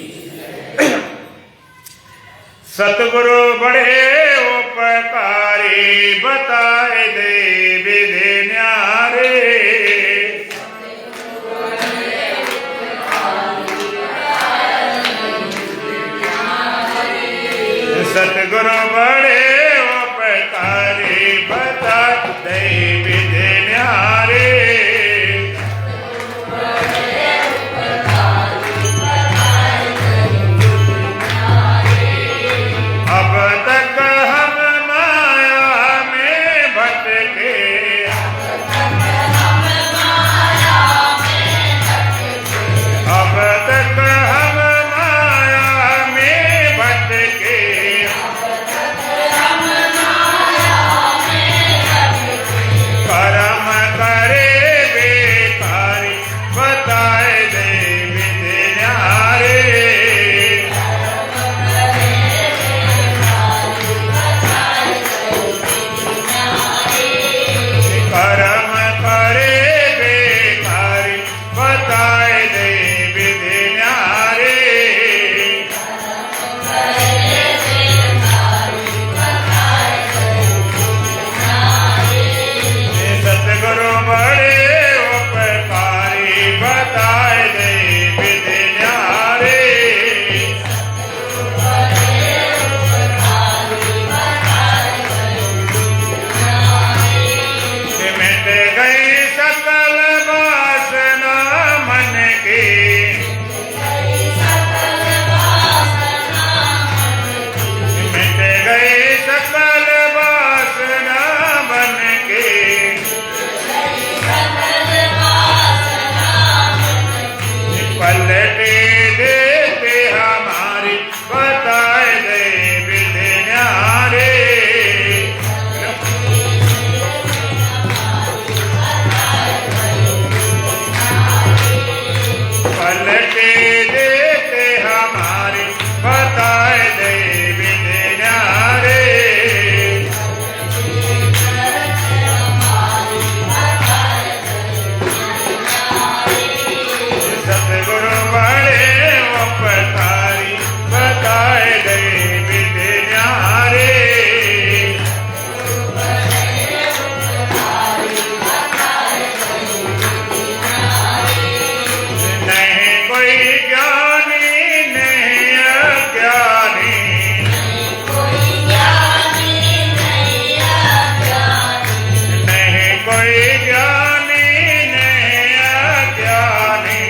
सतगुरु बड़े उपकारी बताए दे विधि न्यारे। सतगुरु बड़े उपकारी बताए दे विधि न्यारे। अब तक हम माया में भटके, अब तक हम माया में भटके, कर्म करे बेकारी बताए दे विधि न्यारे। कर्म करे बेकारी बताए दे विधि न्यारे। सतगुरु बड़े उपकारी बताए दे विधि न्यारे। मिट गई सकल वासना मन की, मिट गई सकल वासना मन की, पलटे देते हमारी बताए दे विधि न्यारे। पलटे देते हमारी बताए दे विधि न्यारे। सतगुरु बड़े उपकारी बताए दे विधि न्यारे। नहीं कोई ज्ञानी नहीं अज्ञानी, नहीं कोई ज्ञानी नहीं अज्ञानी,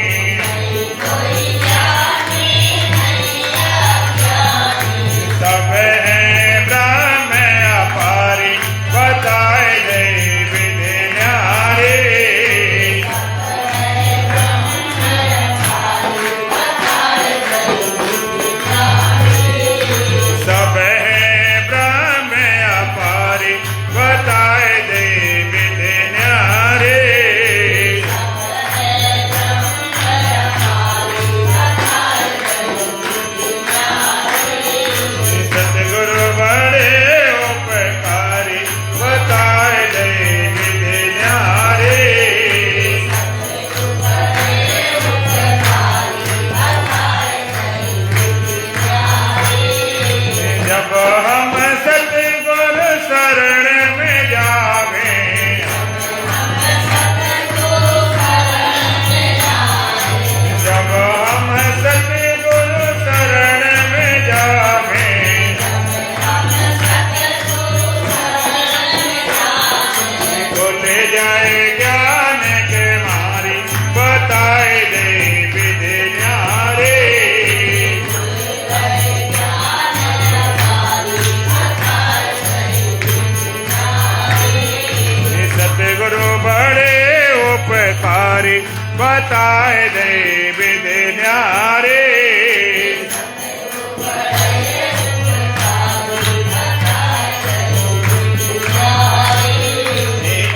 बताए दे विधि न्यारे।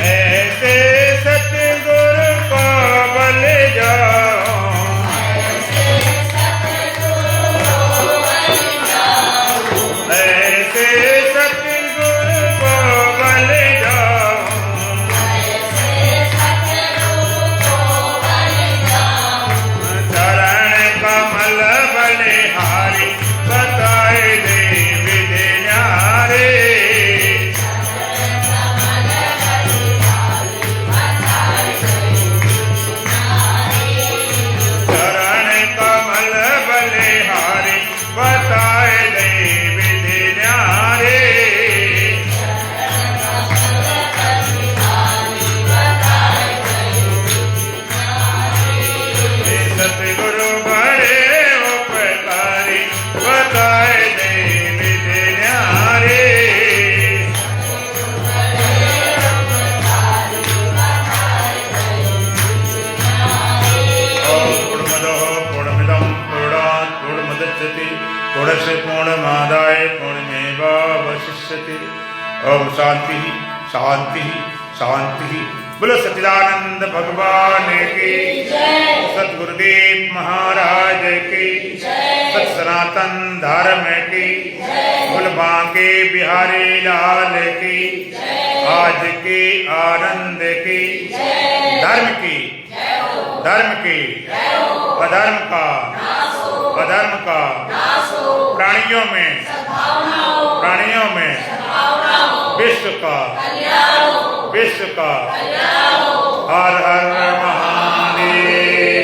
ऐसे सतगुरु को बल जाओ, ऐसे सतगुरु को बल जाओ, चरण कमल बलिहारी बताए दे विधि न्यारे। चरण कमल बलिहारी बताए दे विधि न्यारे। सतगुरु बड़े उपकारी बताए दे विधि न्यारे। पूर्णमदः पूर्णमिदं पूर्णात् पूर्णमुदच्यते पूर्णस्य पूर्णमादाय पूर्णमेवावशिष्यते। ओम शांति शांति शांति। बोलो सच्चिदानंद भगवान की, सतगुरुदेव महाराज की, सत सनातन धर्म की, बोल बांके बिहारी लाल की, आज की आनंद की, धर्म की, धर्म की, अधर्म का, अधर्म का, प्राणियों में, प्राणियों में, विश्व का, विश्व का, हर हर महादेव।